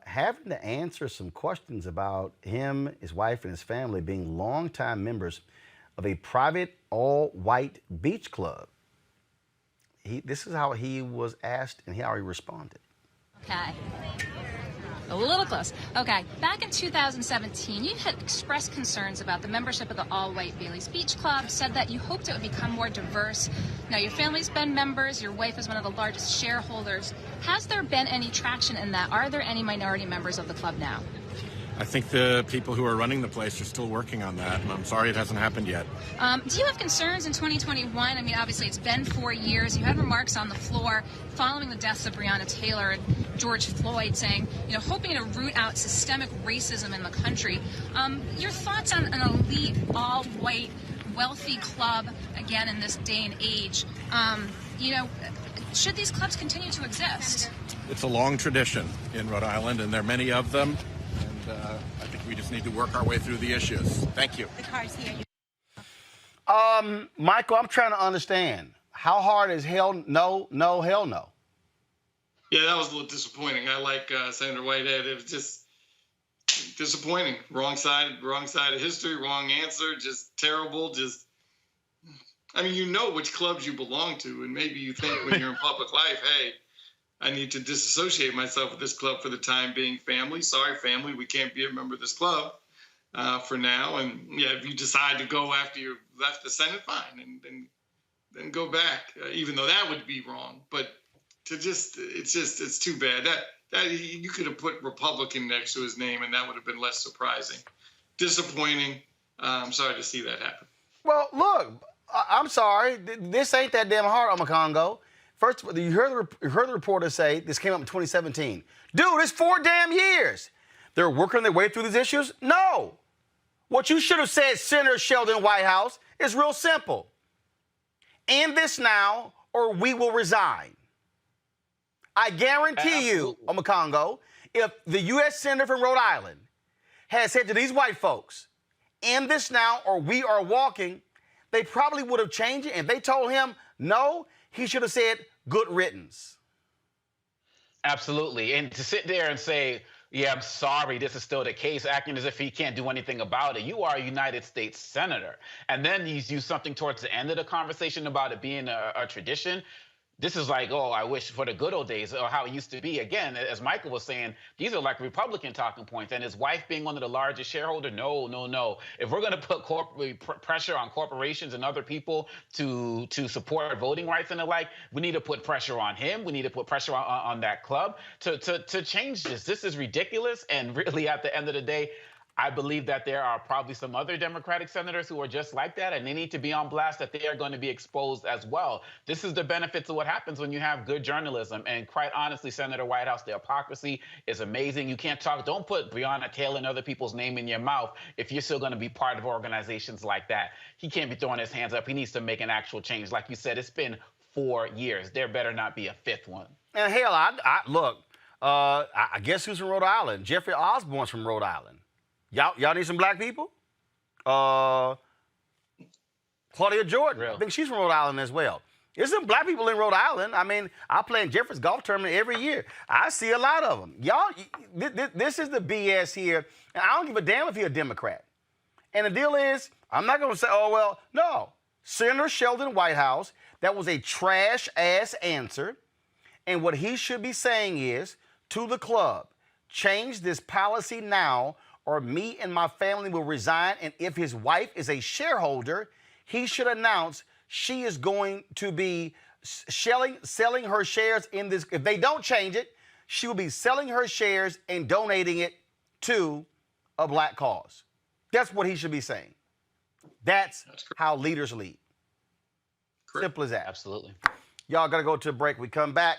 having to answer some questions about him, his wife, and his family being longtime members of a private all-white beach club. This is how he was asked and how he responded. Okay. A little close. Okay. Back in 2017, you had expressed concerns about the membership of the all-white Bailey's Beach Club, said that you hoped it would become more diverse. Now, your family's been members. Your wife is one of the largest shareholders. Has there been any traction in that? Are there any minority members of the club now? I think the people who are running the place are still working on that, and I'm sorry it hasn't happened yet. Do you have concerns in 2021? I mean, obviously, it's been 4 years. You had remarks on the floor following the deaths of Breonna Taylor and George Floyd saying, hoping to root out systemic racism in the country. Your thoughts on an elite, all-white, wealthy club, again, in this day and age? Should these clubs continue to exist? It's a long tradition in Rhode Island, and there are many of them. I think we just need to work our way through the issues. Thank you. The car's here. Michael, I'm trying to understand. How hard is hell no, hell no? Yeah, that was a little disappointing. I like Senator Whitehead. It was just disappointing. Wrong side of history, wrong answer, just terrible. You know which clubs you belong to, and maybe you think when you're in public life, hey, I need to disassociate myself with this club for the time being. Family, sorry, family, we can't be a member of this club for now. And yeah, if you decide to go after you left the Senate, fine, and then go back, even though that would be wrong. But it's too bad. That you could have put Republican next to his name, and that would have been less surprising. Disappointing. I'm sorry to see that happen. Well, look, I'm sorry. This ain't that damn hard, Congo. First of all, you heard the reporter say this came up in 2017. Dude, it's 4 damn years. They're working their way through these issues? No. What you should have said, Senator Sheldon Whitehouse, is real simple. End this now or we will resign. I guarantee you, Congo, if the U.S. Senator from Rhode Island had said to these white folks, end this now or we are walking, they probably would have changed it. And they told him no, he should have said, good riddance. Absolutely. And to sit there and say, yeah, I'm sorry, this is still the case, acting as if he can't do anything about it. You are a United States Senator. And then he's used something towards the end of the conversation about it being a tradition. This is like, oh, I wish for the good old days or how it used to be. Again, as Michael was saying, these are like Republican talking points. And his wife being one of the largest shareholders, no. If we're going to put pressure on corporations and other people to support voting rights and the like, we need to put pressure on him. We need to put pressure on that club to change this. This is ridiculous. And really, at the end of the day, I believe that there are probably some other Democratic senators who are just like that, and they need to be on blast that they are going to be exposed as well. This is the benefits of what happens when you have good journalism. And quite honestly, Senator Whitehouse, the hypocrisy is amazing. You can't talk. Don't put Breonna Taylor and other people's name in your mouth if you're still going to be part of organizations like that. He can't be throwing his hands up. He needs to make an actual change. Like you said, it's been 4 years. There better not be a 5th one. And hell, I guess who's from Rhode Island? Jeffrey Osborne's from Rhode Island. Y'all need some black people? Claudia Jordan. I think she's from Rhode Island as well. There's some black people in Rhode Island. I mean, I play in Jeffrey's golf tournament every year. I see a lot of them. Y'all, this is the BS here. And I don't give a damn if you're a Democrat. And the deal is, I'm not going to say, oh, well, no. Senator Sheldon Whitehouse, that was a trash-ass answer. And what he should be saying is, to the club, change this policy now or me and my family will resign. And if his wife is a shareholder, he should announce she is going to be selling her shares in this. If they don't change it, she will be selling her shares and donating it to a black cause. That's what he should be saying. That's how leaders lead. Simple as that. Absolutely. Y'all got to go to a break. We come back.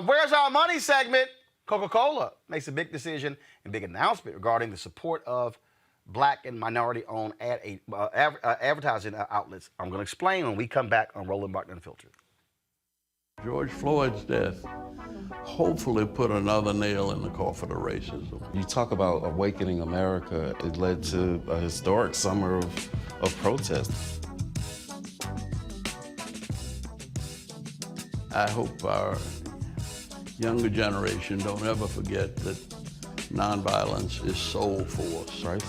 Where's our money segment? Coca-Cola makes a big decision and big announcement regarding the support of Black and minority-owned advertising outlets. I'm going to explain when we come back on Roland Martin Unfiltered. George Floyd's death hopefully put another nail in the coffin of racism. You talk about awakening America. It led to a historic summer of protest. I hope our younger generation don't ever forget that nonviolence is soul force. Right.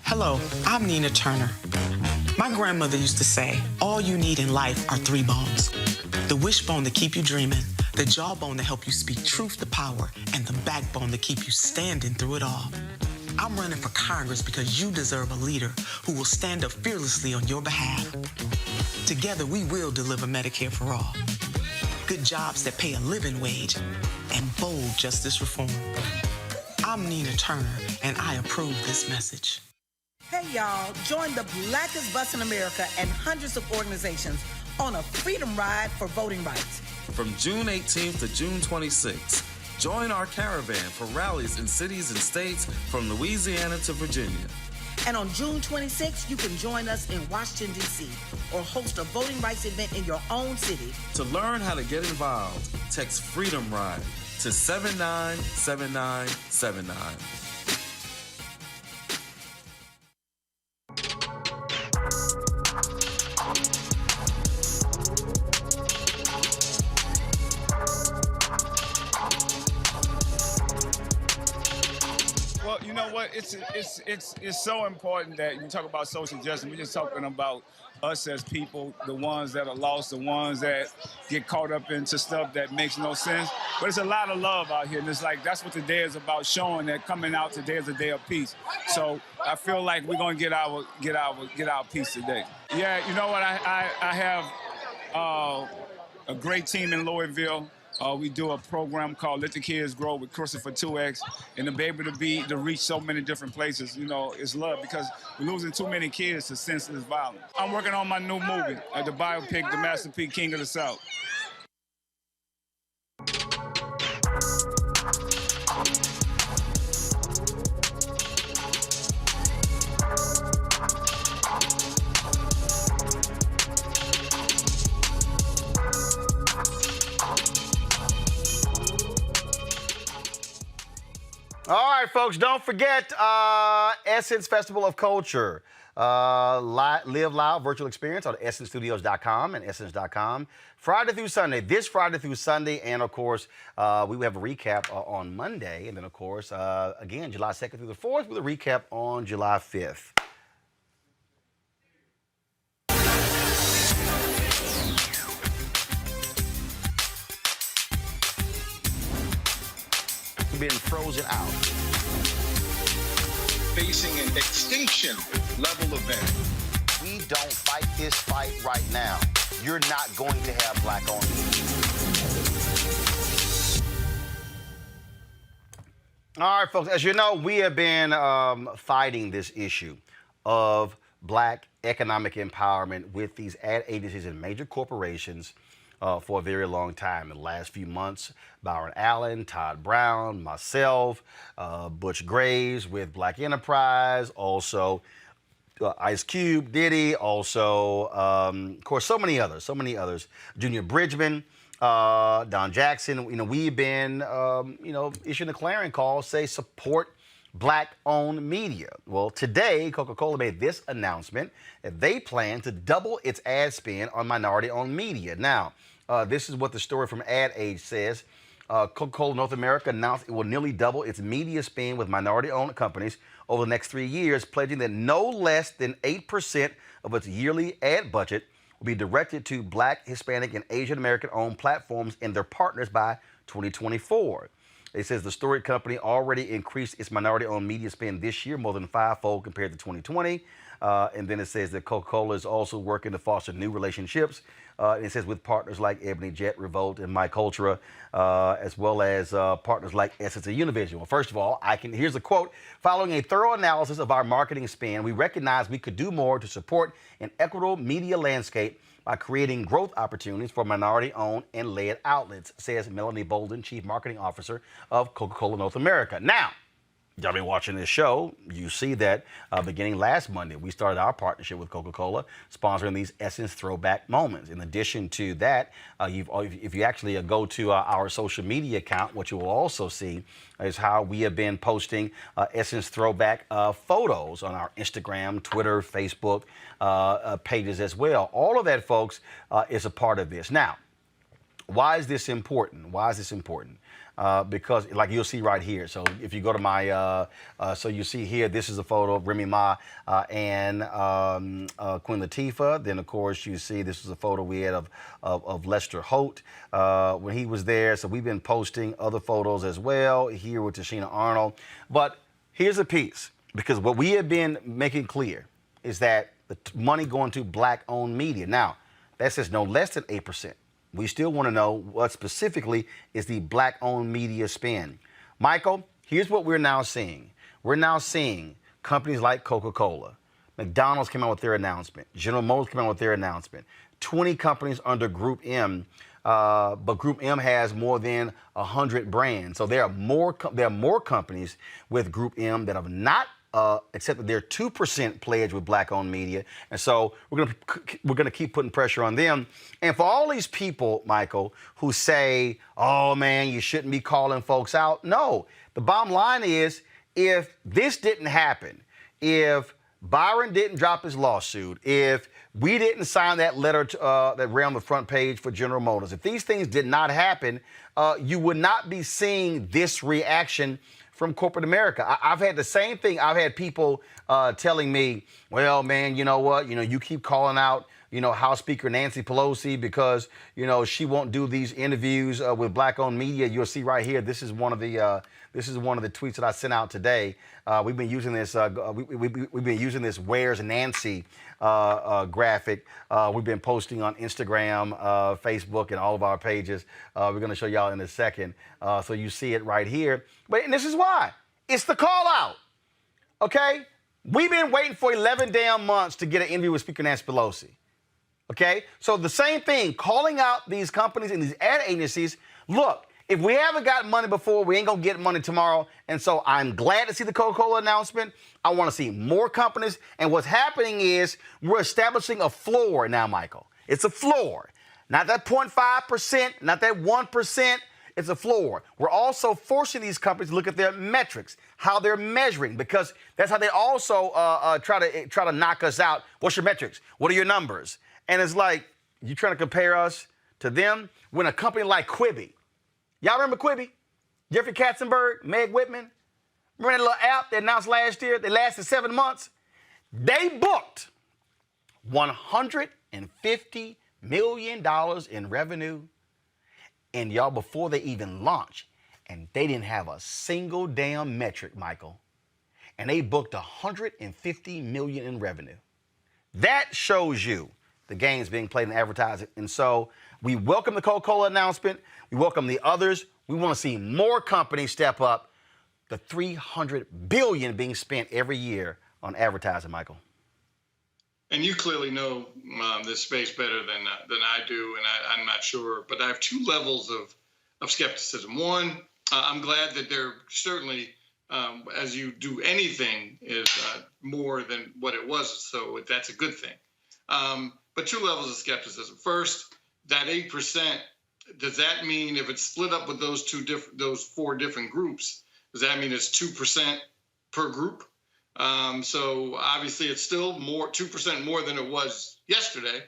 Hello, I'm Nina Turner. My grandmother used to say, all you need in life are 3 bones. The wishbone to keep you dreaming, the jawbone to help you speak truth to power, and the backbone to keep you standing through it all. I'm running for Congress because you deserve a leader who will stand up fearlessly on your behalf. Together, we will deliver Medicare for all, good jobs that pay a living wage, and bold justice reform. I'm Nina Turner, and I approve this message. Hey, y'all, join the blackest bus in America and hundreds of organizations on a freedom ride for voting rights. From June 18th to June 26th, join our caravan for rallies in cities and states from Louisiana to Virginia. And on June 26th, you can join us in Washington, D.C., or host a voting rights event in your own city. To learn how to get involved, text Freedom Ride to 797979. Well, you know what? It's so important that you talk about social justice. We're just talking about us as people, the ones that are lost, the ones that get caught up into stuff that makes no sense. But it's a lot of love out here, and it's like that's what the day is about, showing that coming out today is a day of peace. So I feel like we're gonna get our peace today. Yeah, you know what? I have a great team in Louisville. We do a program called Let the Kids Grow with Christopher 2X, and to be able to reach so many different places, you know, it's love because we're losing too many kids to senseless violence. I'm working on my new movie, the biopic, The Masterpiece King of the South. All right, folks, don't forget Essence Festival of Culture. Live live virtual experience on EssenceStudios.com and Essence.com. Friday through Sunday, this Friday through Sunday. And, of course, we will have a recap on Monday. And then, of course, again, July 2nd through the 4th with a recap on July 5th. Been frozen out. Facing an extinction level event. We don't fight this fight right now. You're not going to have black-owned media. All right, folks, as you know, we have been fighting this issue of black economic empowerment with these ad agencies and major corporations for a very long time. In the last few months, Byron Allen, Todd Brown, myself, Butch Graves with Black Enterprise, also Ice Cube, Diddy, also, of course, so many others. Junior Bridgman, Don Jackson. You know, we've been, issuing a clarion call, say support black-owned media. Well, today, Coca-Cola made this announcement that they plan to double its ad spend on minority-owned media. Now, this is what the story from Ad Age says. Coca-Cola North America announced it will nearly double its media spend with minority-owned companies over the next 3 years, pledging that no less than 8% of its yearly ad budget will be directed to Black, Hispanic, and Asian American-owned platforms and their partners by 2024. It says the storied company already increased its minority-owned media spend this year more than fivefold compared to 2020. And then it says that Coca-Cola is also working to foster new relationships. And it says with partners like Ebony Jet, Revolt, and Mike Ultra, as well as partners like Essence and Univision. Well, first of all, here's a quote. Following a thorough analysis of our marketing spend, we recognize we could do more to support an equitable media landscape by creating growth opportunities for minority-owned and led outlets, says Melanie Bolden, Chief Marketing Officer of Coca-Cola North America. Now, y'all been watching this show, you see that beginning last Monday, we started our partnership with Coca-Cola, sponsoring these Essence Throwback moments. In addition to that, if you actually go to our social media account, what you will also see is how we have been posting Essence Throwback photos on our Instagram, Twitter, Facebook pages as well. All of that, folks, is a part of this. Now, why is this important? Why is this important? Because like you'll see right here. So if you go to my, so you see here, this is a photo of Remy Ma and Queen Latifah. Then of course you see this is a photo we had of Lester Holt when he was there. So we've been posting other photos as well here with Tashina Arnold. But here's a piece, because what we have been making clear is that the money going to black-owned media. Now, that says no less than 8%. We still want to know what specifically is the black-owned media spend. Michael, here's what we're now seeing. We're now seeing companies like Coca-Cola. McDonald's came out with their announcement. General Motors came out with their announcement. 20 companies under Group M, but Group M has more than 100 brands. So there are more companies with Group M that have not accepted their 2% pledge with black-owned media, and so we're gonna keep putting pressure on them. And for all these people, Michael, who say, "Oh man, you shouldn't be calling folks out," no. The bottom line is, if this didn't happen, if Byron didn't drop his lawsuit, if we didn't sign that letter that ran on the front page for General Motors, if these things did not happen, you would not be seeing this reaction from corporate America. I've had the same thing. I've had people telling me, well, man, you know what? You keep calling out, House Speaker Nancy Pelosi because, she won't do these interviews with black-owned media. You'll see right here. This is one of the tweets that I sent out today. We've been using this. We've been using this "Where's Nancy" graphic. We've been posting on Instagram, Facebook, and all of our pages. We're going to show y'all in a second. So you see it right here. And this is why. It's the call out. Okay? We've been waiting for 11 damn months to get an interview with Speaker Nancy Pelosi. Okay? So the same thing, calling out these companies and these ad agencies. Look, if we haven't gotten money before, we ain't going to get money tomorrow. And so I'm glad to see the Coca-Cola announcement. I want to see more companies. And what's happening is we're establishing a floor now, Michael. It's a floor. Not that 0.5%, not that 1%. It's a floor. We're also forcing these companies to look at their metrics, how they're measuring, because that's how they also try to knock us out. What's your metrics? What are your numbers? And it's like, you trying to compare us to them when a company like Quibi, y'all remember Quibi? Jeffrey Katzenberg, Meg Whitman? Remember that little app they announced last year? They lasted 7 months. They booked $150 million in revenue. And y'all, before they even launched, and they didn't have a single damn metric, Michael. And they booked $150 million in revenue. That shows you the game's being played in advertising. And so we welcome the Coca-Cola announcement. We welcome the others. We want to see more companies step up. The $300 billion being spent every year on advertising, Michael. And you clearly know this space better than I do, and I'm not sure. But I have two levels of skepticism. One, I'm glad that there certainly, as you do anything, is more than what it was. So that's a good thing. But two levels of skepticism. First, that 8%. Does that mean if it's split up with those four different groups, does that mean it's 2% per group? So obviously it's still 2% more than it was yesterday,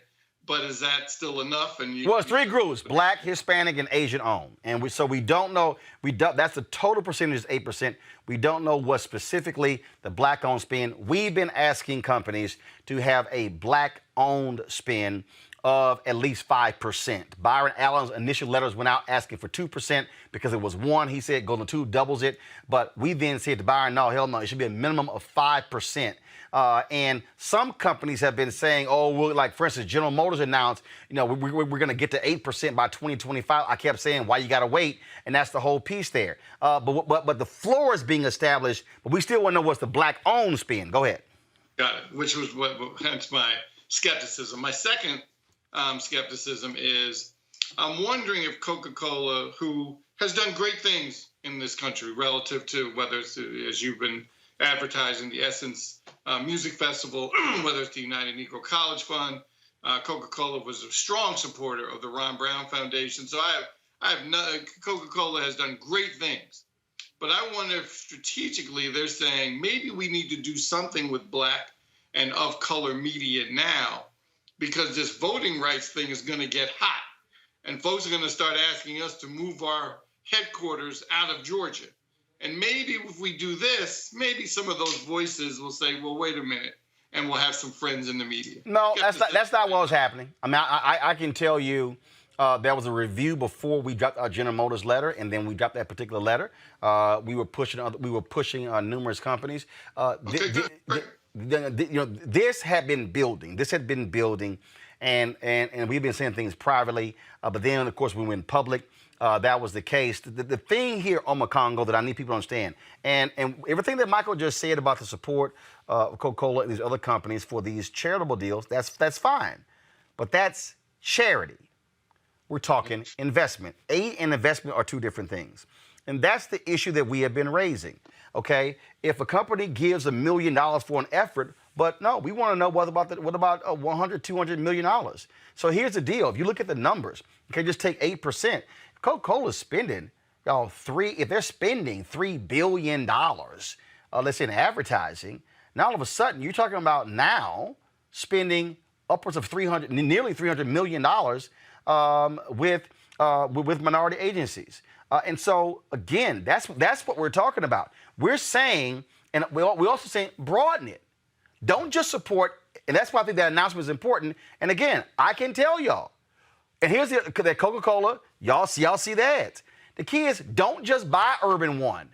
but is that still enough? Well, it's three groups: Black, Hispanic, and Asian owned. And we don't know. That's the total percentage is 8%. We don't know what specifically the Black-owned spend. We've been asking companies to have a Black-owned spend of at least 5%. Byron Allen's initial letters went out asking for 2% because it was 1. He said going to 2 doubles it. But we then said to Byron, no, hell no, it should be a minimum of 5%. And some companies have been saying, oh, well, like, for instance, General Motors announced, we're going to get to 8% by 2025. I kept saying, why you got to wait? And that's the whole piece there. But the floor is being established, but we still want to know what's the black-owned spin. Go ahead. Got it, which was hence my skepticism. My second skepticism is I'm wondering if Coca-Cola, who has done great things in this country relative to whether it's, as you've been advertising, the Essence Music Festival, whether it's the United Negro College Fund, Coca-Cola was a strong supporter of the Ron Brown Foundation. So Coca-Cola has done great things. But I wonder if strategically they're saying maybe we need to do something with Black and of color media now, because this voting rights thing is going to get hot. And folks are going to start asking us to move our headquarters out of Georgia. And maybe if we do this, maybe some of those voices will say, well, wait a minute, and we'll have some friends in the media. No, that's not what was happening. I mean, I can tell you there was a review before we dropped our General Motors letter, and then we dropped that particular letter. We were pushing numerous companies. This had been building. This had been building, and we've been saying things privately. But then, of course, we went public. That was the case. The thing here on Congo that I need people to understand, and everything that Michael just said about the support of Coca-Cola and these other companies for these charitable deals, that's fine. But that's charity. We're talking investment. Aid and investment are two different things. And that's the issue that we have been raising, okay? If a company gives $1 million for an effort, but no, we want to know what about $100, $200 million? So here's the deal. If you look at the numbers, okay, just take 8%. Coca-Cola's spending, if they're spending $3 billion, let's say in advertising, now all of a sudden you're talking about now spending upwards of nearly $300 million with minority agencies. And so, again, that's what we're talking about. We're saying, and we're also saying, broaden it. Don't just support, and that's why I think that announcement is important. And again, I can tell y'all, and here's that Coca-Cola, y'all see that. The key is, don't just buy Urban One.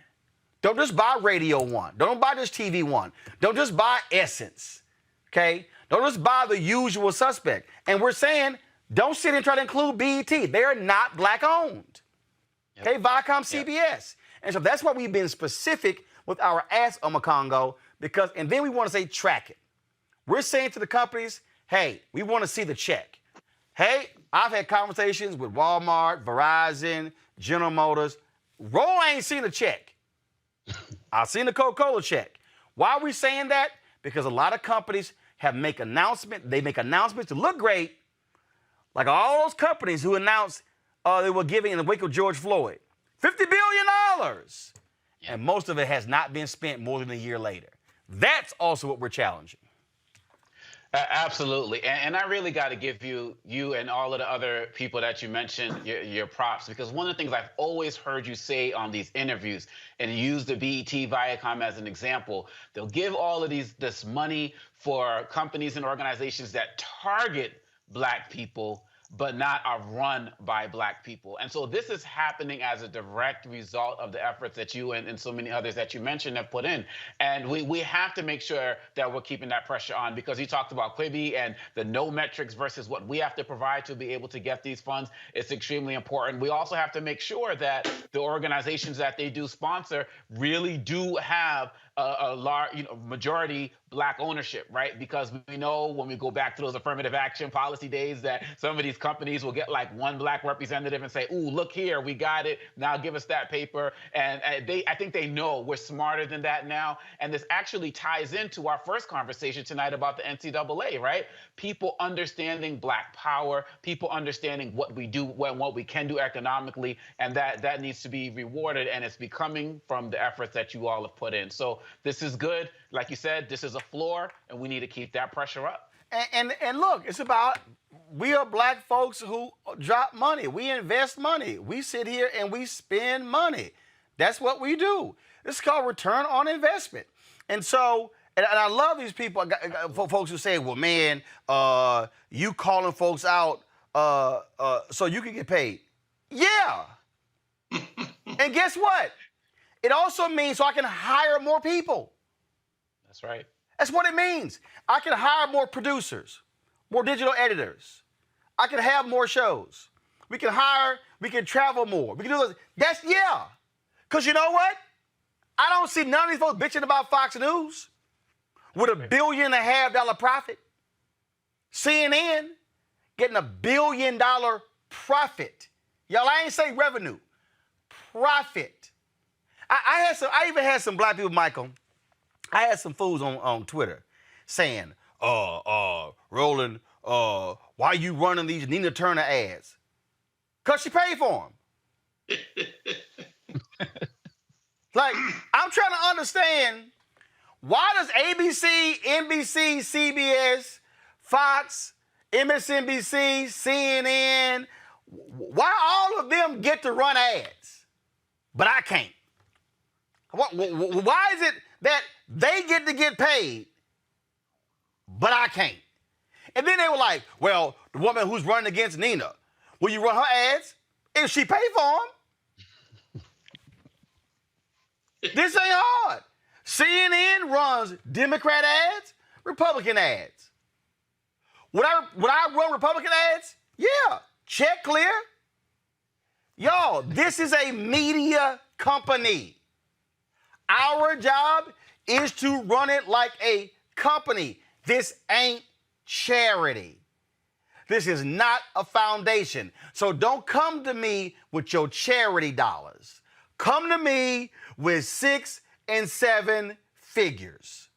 Don't just buy Radio One. Don't buy just TV One. Don't just buy Essence, okay? Don't just buy the usual suspect. And we're saying, don't sit and try to include BET. They are not Black-owned. Yep. Okay, Viacom, CBS. Yep. And so that's why we've been specific with our ask on Congo, and then we want to say track it. We're saying to the companies, hey, we want to see the check. Hey, I've had conversations with Walmart, Verizon, General Motors. Roland ain't seen the check. I've seen the Coca-Cola check. Why are we saying that? Because a lot of companies make announcements to look great, like all those companies who announced they were giving in the wake of George Floyd $50 billion. And most of it has not been spent more than a year later. That's also what we're challenging. Absolutely. And I really got to give you and all of the other people that you mentioned your props, because one of the things I've always heard you say on these interviews, and use the BET Viacom as an example, they'll give all of this money for companies and organizations that target Black people, but not are run by Black people. And so this is happening as a direct result of the efforts that you and so many others that you mentioned have put in. And we have to make sure that we're keeping that pressure on, because you talked about Quibi and the no metrics versus what we have to provide to be able to get these funds. It's extremely important. We also have to make sure that the organizations that they do sponsor really do have a large, majority Black ownership, right? Because we know when we go back to those affirmative action policy days that some of these companies will get like one Black representative and say, ooh, look here, we got it. Now give us that paper. And I think they know we're smarter than that now. And this actually ties into our first conversation tonight about the NCAA, right? People understanding Black power, people understanding what we do, what we can do economically, and that needs to be rewarded. And it's becoming from the efforts that you all have put in. So this is good. Like you said, this is a floor, and we need to keep that pressure up. And look, it's about, we are Black folks who drop money. We invest money. We sit here and we spend money. That's what we do. This is called return on investment. And so And I love these people, folks who say, well, man, you calling folks out so you can get paid. Yeah. And guess what? It also means so I can hire more people. That's right. That's what it means. I can hire more producers, more digital editors. I can have more shows. We can travel more. We can do this. Yeah. Because you know what? I don't see none of these folks bitching about Fox News with $1.5 billion profit. CNN getting $1 billion profit. Y'all, I ain't say revenue. Profit. I even had some black people, Michael. I had some fools on Twitter saying, Roland, why you running these Nina Turner ads? Because she paid for them. Like, I'm trying to understand, why does ABC, NBC, CBS, Fox, MSNBC, CNN, why all of them get to run ads, but I can't? Why is it that they get to get paid, but I can't? And then they were like, well, the woman who's running against Nina, will you run her ads if she pay for them? This ain't hard. CNN runs Democrat ads, Republican ads. Would I run Republican ads? Yeah. Check clear. Y'all, this is a media company. Our job is to run it like a company. This ain't charity. This is not a foundation. So don't come to me with your charity dollars. Come to me with 6 and 7 figures.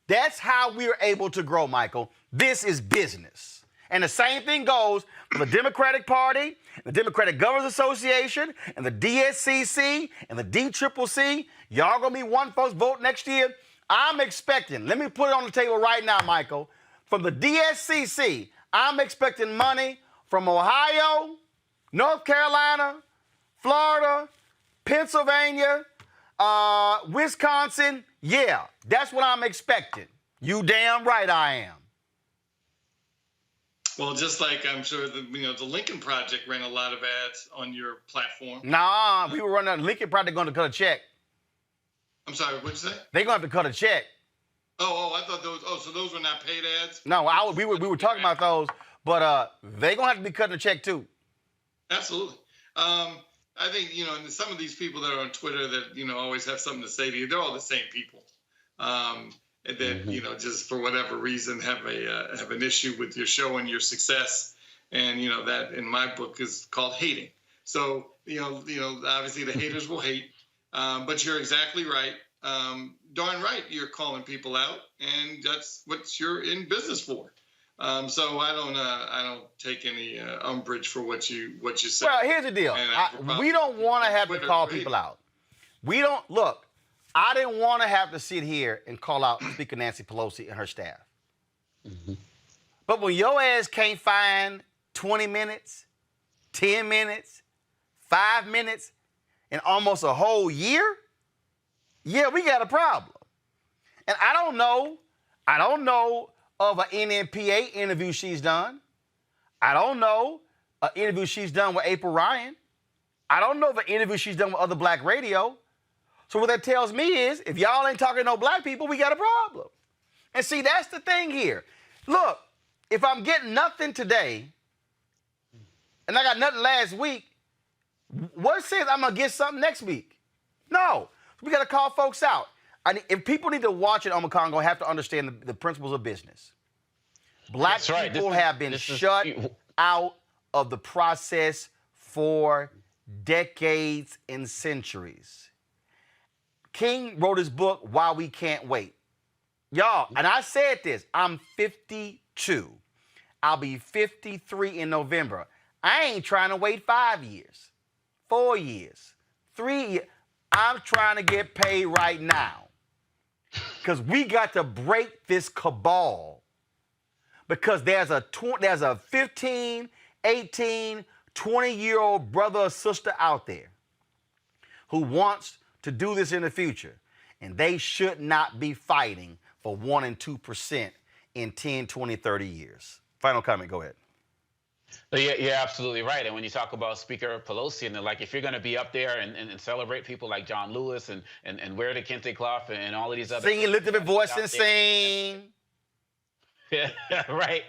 That's how we are able to grow, Michael. This is business. And the same thing goes for the Democratic Party, the Democratic Governors Association, and the DSCC, and the DCCC. Y'all gonna be one folks vote next year. I'm expecting, let me put it on the table right now, Michael, from the DSCC, I'm expecting money from Ohio, North Carolina, Florida, Pennsylvania, Wisconsin. Yeah, that's what I'm expecting. You damn right I am. Well, just like I'm sure the Lincoln Project ran a lot of ads on your platform. Nah, we were running. Lincoln Project going to cut a check. I'm sorry, what'd you say? They're going to have to cut a check. I thought those. Oh, so those were not paid ads? No, we were talking about those, but they're going to have to be cutting a check too. Absolutely. I think, and some of these people that are on Twitter that, always have something to say to you, they're all the same people. And then, just for whatever reason, have an issue with your show and your success. And, that in my book is called hating. So, obviously the haters will hate. But you're exactly right. Darn right, you're calling people out, and that's what you're in business for. So I don't take any umbrage for what you say. Well, here's the deal. We don't want to have to call people out. We don't look. I didn't want to have to sit here and call out Speaker Nancy Pelosi and her staff. Mm-hmm. But when your ass can't find 20 minutes, 10 minutes, 5 minutes in almost a whole year, yeah, we got a problem. And I don't know of an NMPA interview she's done. I don't know an interview she's done with April Ryan. I don't know of an interview she's done with other black radio. So what that tells me is, if y'all ain't talking to no black people, we got a problem. And see, that's the thing here. Look, if I'm getting nothing today, and I got nothing last week, what says I'm going to get something next week? No. We got to call folks out. If people need to watch it, I'm going to have to understand the principles of business. Black people have been shut out of the process for decades and centuries. King wrote his book, Why We Can't Wait. Y'all, and I said this, I'm 52. I'll be 53 in November. I ain't trying to wait 5 years, 4 years, 3 years. I'm trying to get paid right now. Because we got to break this cabal. Because there's a 15, 18, 20-year-old brother or sister out there who wants to do this in the future. and they should not be fighting for 1% and 2% in 10, 20, 30 years. Final comment, go ahead. Yeah, you're absolutely right. And when you talk about Speaker Pelosi, and like, if you're going to be up there and celebrate people like John Lewis and wear the kente cloth and all of these other sing, lift up your voice and sing. Yeah, right.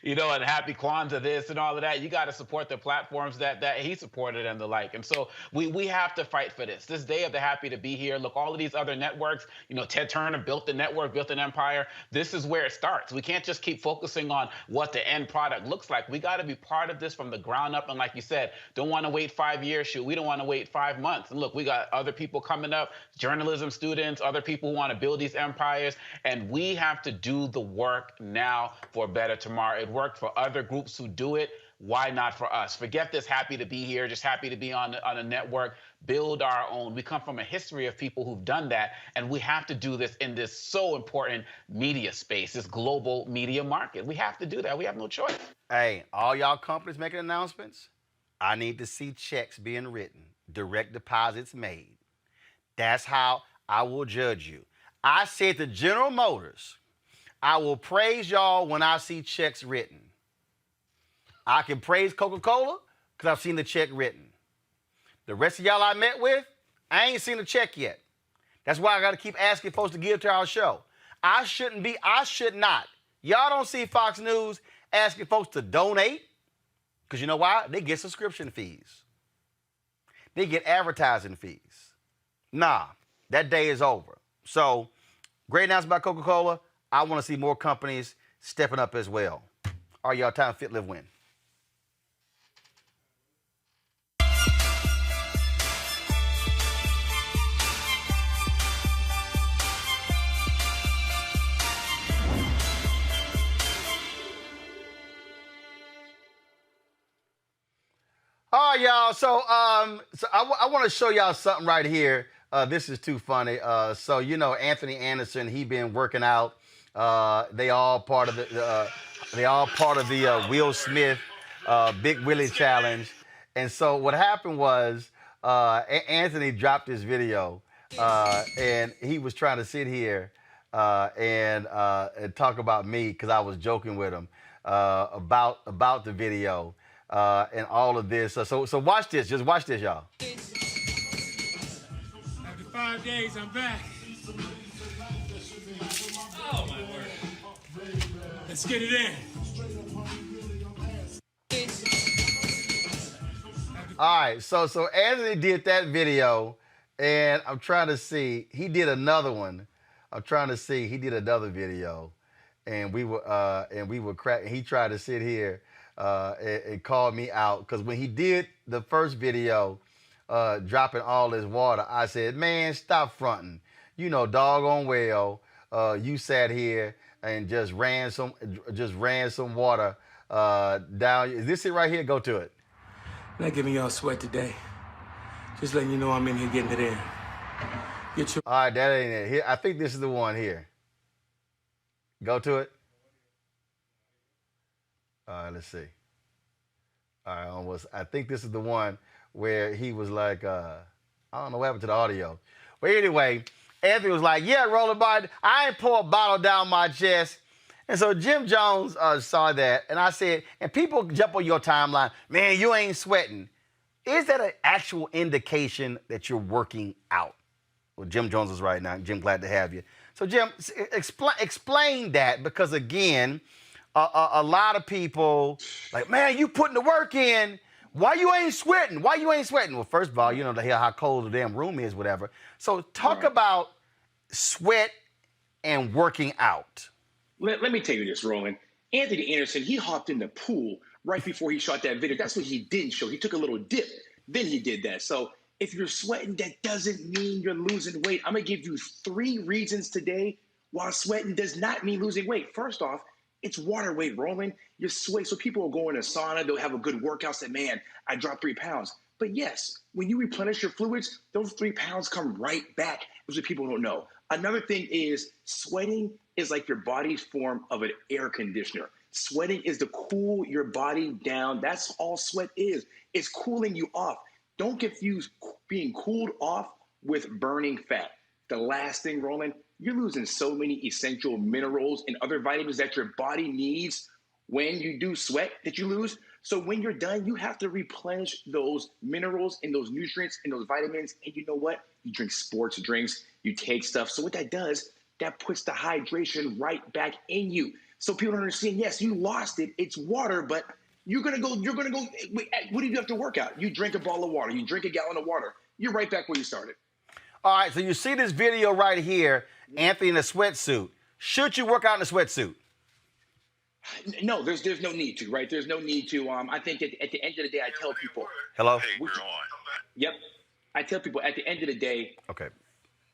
You know, and happy Kwanzaa this and all of that. You got to support the platforms that he supported and the like. And so we have to fight for this. This day of the happy to be here. Look, all of these other networks, you know, Ted Turner built the network, built an empire. This is where it starts. We can't just keep focusing on what the end product looks like. We got to be part of this from the ground up. And like you said, don't want to wait 5 years. Shoot, we don't want to wait 5 months. And look, we got other people coming up, journalism students, other people who want to build these empires. And we have to do the work now for a better tomorrow. It worked for other groups who do it. Why not for us? Forget this happy to be here, just happy to be on a network. Build our own. We come from a history of people who've done that, and we have to do this in this so important media space, this global media market. We have to do that. We have no choice. Hey, all y'all companies making announcements, I need to see checks being written, direct deposits made. That's how I will judge you. I said to General Motors, I will praise y'all when I see checks written. I can praise Coca-Cola because I've seen the check written. The rest of y'all I met with, I ain't seen a check yet. That's why I got to keep asking folks to give to our show. I should not. Y'all don't see Fox News asking folks to donate because you know why? They get subscription fees. They get advertising fees. Nah, that day is over. So, great announcement by Coca-Cola. I want to see more companies stepping up as well. All right, y'all, time fit, live, win. All right, y'all. So I want to show y'all something right here. This is too funny. So you know Anthony Anderson, he been working out. They all part of the Will Smith Big Willie Challenge. And so what happened was Anthony dropped this video and he was trying to sit here and talk about me because I was joking with him about the video and all of this. So watch this. Just watch this, y'all. After 5 days, I'm back. Oh, my word. Let's get it in. All right, so Anthony did that video, and I'm trying to see. He did another one. I'm trying to see. He did another video, and we were crack. He tried to sit here and call me out because when he did the first video, dropping all this water, I said, "Man, stop fronting. You know, doggone well, you sat here and just ran some water down. Is this it right here? Go to it." Not giving y'all sweat today. Just letting you know I'm in here getting it in. All right, that ain't it. Here, I think this is the one here. Go to it. All right, let's see. All right, almost. I think this is the one where he was like, I don't know what happened to the audio. But anyway, Anthony was like, "Yeah, Roland Martin, I ain't pour a bottle down my chest." And so Jim Jones saw that, and I said, and people jump on your timeline, "Man, you ain't sweating." Is that an actual indication that you're working out? Well, Jim Jones is right now. Jim, glad to have you. So, Jim, explain that, because, again, a lot of people like, "Man, you putting the work in. Why you ain't sweating? Why you ain't sweating?" Well, first of all, you know how cold the damn room is, whatever. So talk about sweat and working out. Let me tell you this, Roland. Anthony Anderson, he hopped in the pool right before he shot that video. That's what he didn't show. He took a little dip. Then he did that. So if you're sweating, that doesn't mean you're losing weight. I'm going to give you 3 reasons today why sweating does not mean losing weight. First off, it's water weight, Roland. You're sweating. So people will go in a sauna. They'll have a good workout. Say, "Man, I dropped 3 pounds." But yes, when you replenish your fluids, those 3 pounds come right back. That's what people don't know. Another thing is sweating is like your body's form of an air conditioner. Sweating is to cool your body down. That's all sweat is. It's cooling you off. Don't confuse being cooled off with burning fat. the last thing, Roland, you're losing so many essential minerals and other vitamins that your body needs when you do sweat that you lose. So when you're done, you have to replenish those minerals and those nutrients and those vitamins. And you know what? You drink sports drinks, you take stuff. So what that does, that puts the hydration right back in you. So people don't understand, yes, you lost it. It's water, but you're going to go, what do you do after workout? You drink a bottle of water. You drink a gallon of water. You're right back where you started. All right, so you see this video right here, Anthony in a sweatsuit. Should you work out in a sweatsuit? No, there's no need to, right? There's no need to. I think at the end of the day, I tell people. Hello? Yep. I tell people at the end of the day, okay,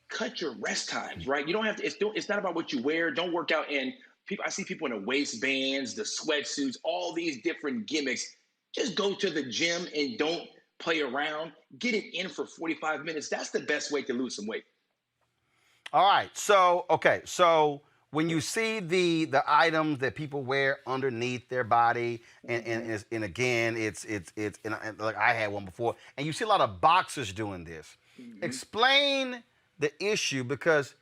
cut your rest times, right? You don't have to, it's not about what you wear. Don't work out in people. I see people in the waistbands, the sweatsuits, all these different gimmicks. Just go to the gym and don't play around. Get it in for 45 minutes. That's the best way to lose some weight. All right. So, okay. So when you see the items that people wear underneath their body, and again, it's like I had one before, and you see a lot of boxers doing this. Explain the issue, because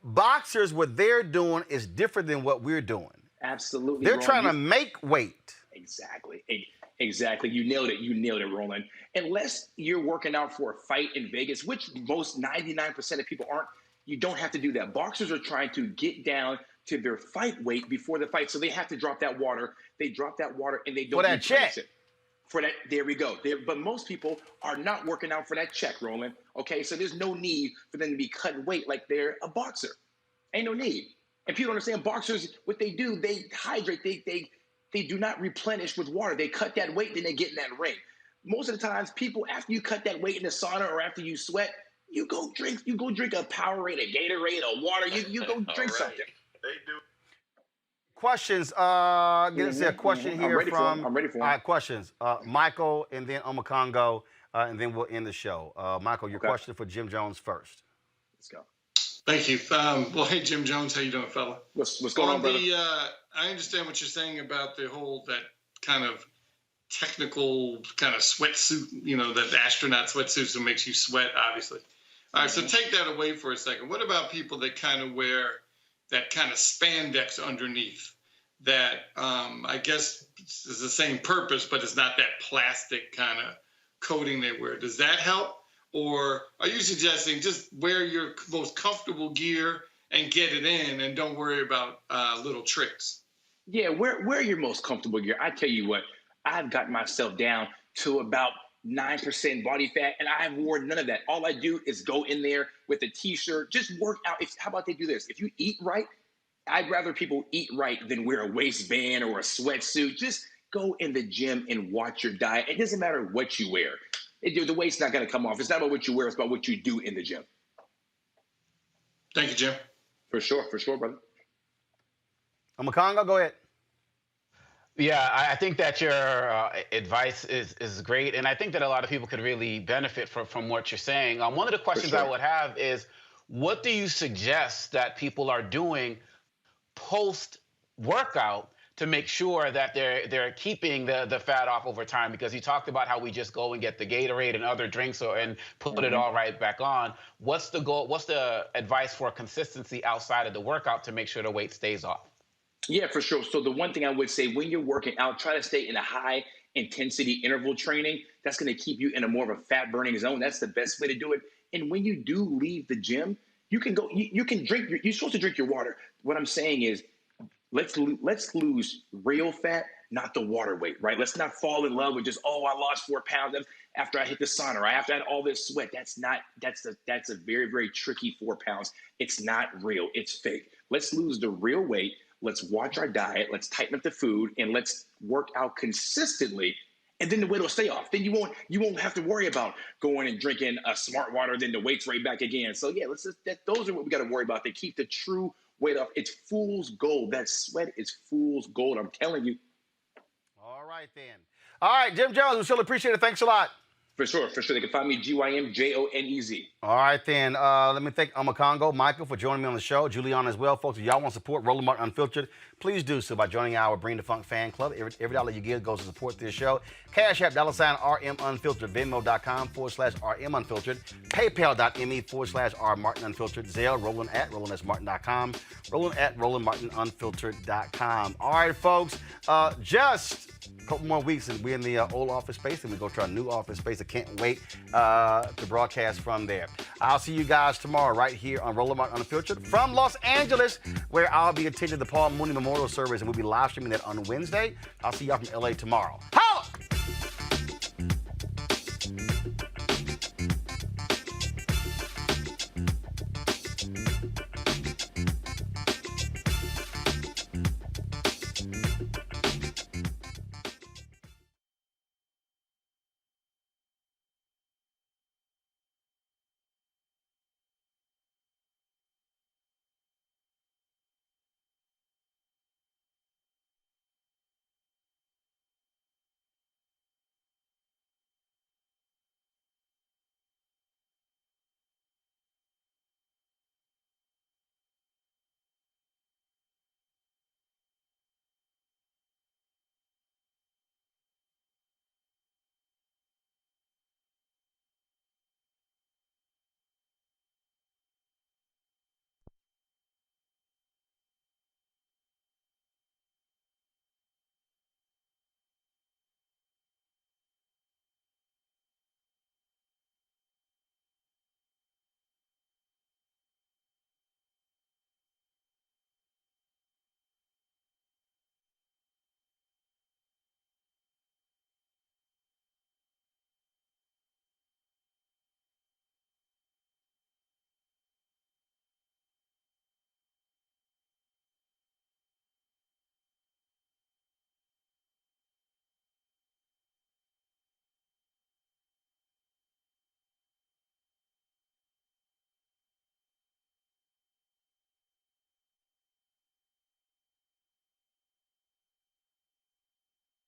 boxers, what they're doing is different than what we're doing. Absolutely. They're trying to make weight. Exactly. Exactly. You nailed it. You nailed it, Roland. Unless you're working out for a fight in Vegas, which most 99% of people aren't, you don't have to do that. Boxers are trying to get down to their fight weight before the fight, so they have to drop that water. They drop that water and they don't for that check. It. For that, there we go. But most people are not working out for that check, Roland. Okay, so there's no need for them to be cutting weight like they're a boxer. Ain't no need. And people don't understand, boxers, what they do, they hydrate. They do not replenish with water. They cut that weight, then they get in that ring. Most of the times, people, after you cut that weight in the sauna or after you sweat, you go drink a Powerade, a Gatorade, a water. You go drink something. They do. Questions. Get a question here from. I'm ready for them. All right, questions. Michael, and then Omakongo, and then we'll end the show. Michael, your question for Jim Jonez first. Let's go. Thank you. Well, hey, Jim Jonez, how you doing, fella? What's going on, brother? I understand what you're saying about the whole, that kind of technical kind of sweatsuit, that astronaut sweatsuit that makes you sweat, obviously. All right, so take that away for a second. What about people that kind of wear that kind of spandex underneath that I guess is the same purpose, but it's not that plastic kind of coating they wear? Does that help? Or are you suggesting just wear your most comfortable gear and get it in and don't worry about little tricks? Yeah, wear your most comfortable gear. I tell you what, I've got myself down to about 9% body fat, and I have worn none of that. All I do is go in there with a T-shirt, just work out. How about they do this? If you eat right, I'd rather people eat right than wear a waistband or a sweatsuit. Just go in the gym and watch your diet. It doesn't matter what you wear. The weight's not going to come off. It's not about what you wear. It's about what you do in the gym. Thank you, Jim. For sure, brother. Omakongo, go ahead. Yeah, I think that your advice is great, and I think that a lot of people could really benefit from what you're saying. One of the questions I would have is, what do you suggest that people are doing post-workout to make sure that they're keeping the fat off over time? Because you talked about how we just go and get the Gatorade and other drinks and put it all right back on. What's the goal? What's the advice for consistency outside of the workout to make sure the weight stays off? Yeah, for sure. So the one thing I would say, when you're working out, try to stay in a high intensity interval training. That's going to keep you in a more of a fat burning zone. That's the best way to do it. And when you do leave the gym, you can go, you can drink, you're supposed to drink your water. What I'm saying is, let's lose real fat, not the water weight, right? Let's not fall in love with just, I lost 4 pounds after I hit the sauna, or after I had all this sweat. That's a very, very tricky 4 pounds. It's not real. It's fake. Let's lose the real weight. Let's watch our diet. Let's tighten up the food, and let's work out consistently. And then the weight will stay off. Then you won't have to worry about going and drinking a smart water. Then the weight's right back again. So yeah, those are what we got to worry about. They keep the true weight off. It's fool's gold. That sweat is fool's gold. I'm telling you. All right then. All right, Jim Jonez, we still appreciate it. Thanks a lot. For sure. They can find me GYMJONEZ. All right, then. Let me thank Congo, Michael, for joining me on the show. Juliana as well. Folks, if y'all want to support Roland Martin Unfiltered, please do so by joining our Bring the Funk fan club. Every dollar you give goes to support this show. Cash App, $RM Unfiltered, Venmo.com/RM Unfiltered, PayPal.me/R Martin Unfiltered, Zelle, Roland@RolandSMartin.com, Roland@RolandMartinUnfiltered.com. All right, folks, just a couple more weeks and we're in the old office space and we go to our new office space. I can't wait to broadcast from there. I'll see you guys tomorrow right here on Roland Martin Unfiltered from Los Angeles, where I'll be attending the Paul Mooney Memorial Service and we'll be live streaming that on Wednesday. I'll see y'all from LA tomorrow.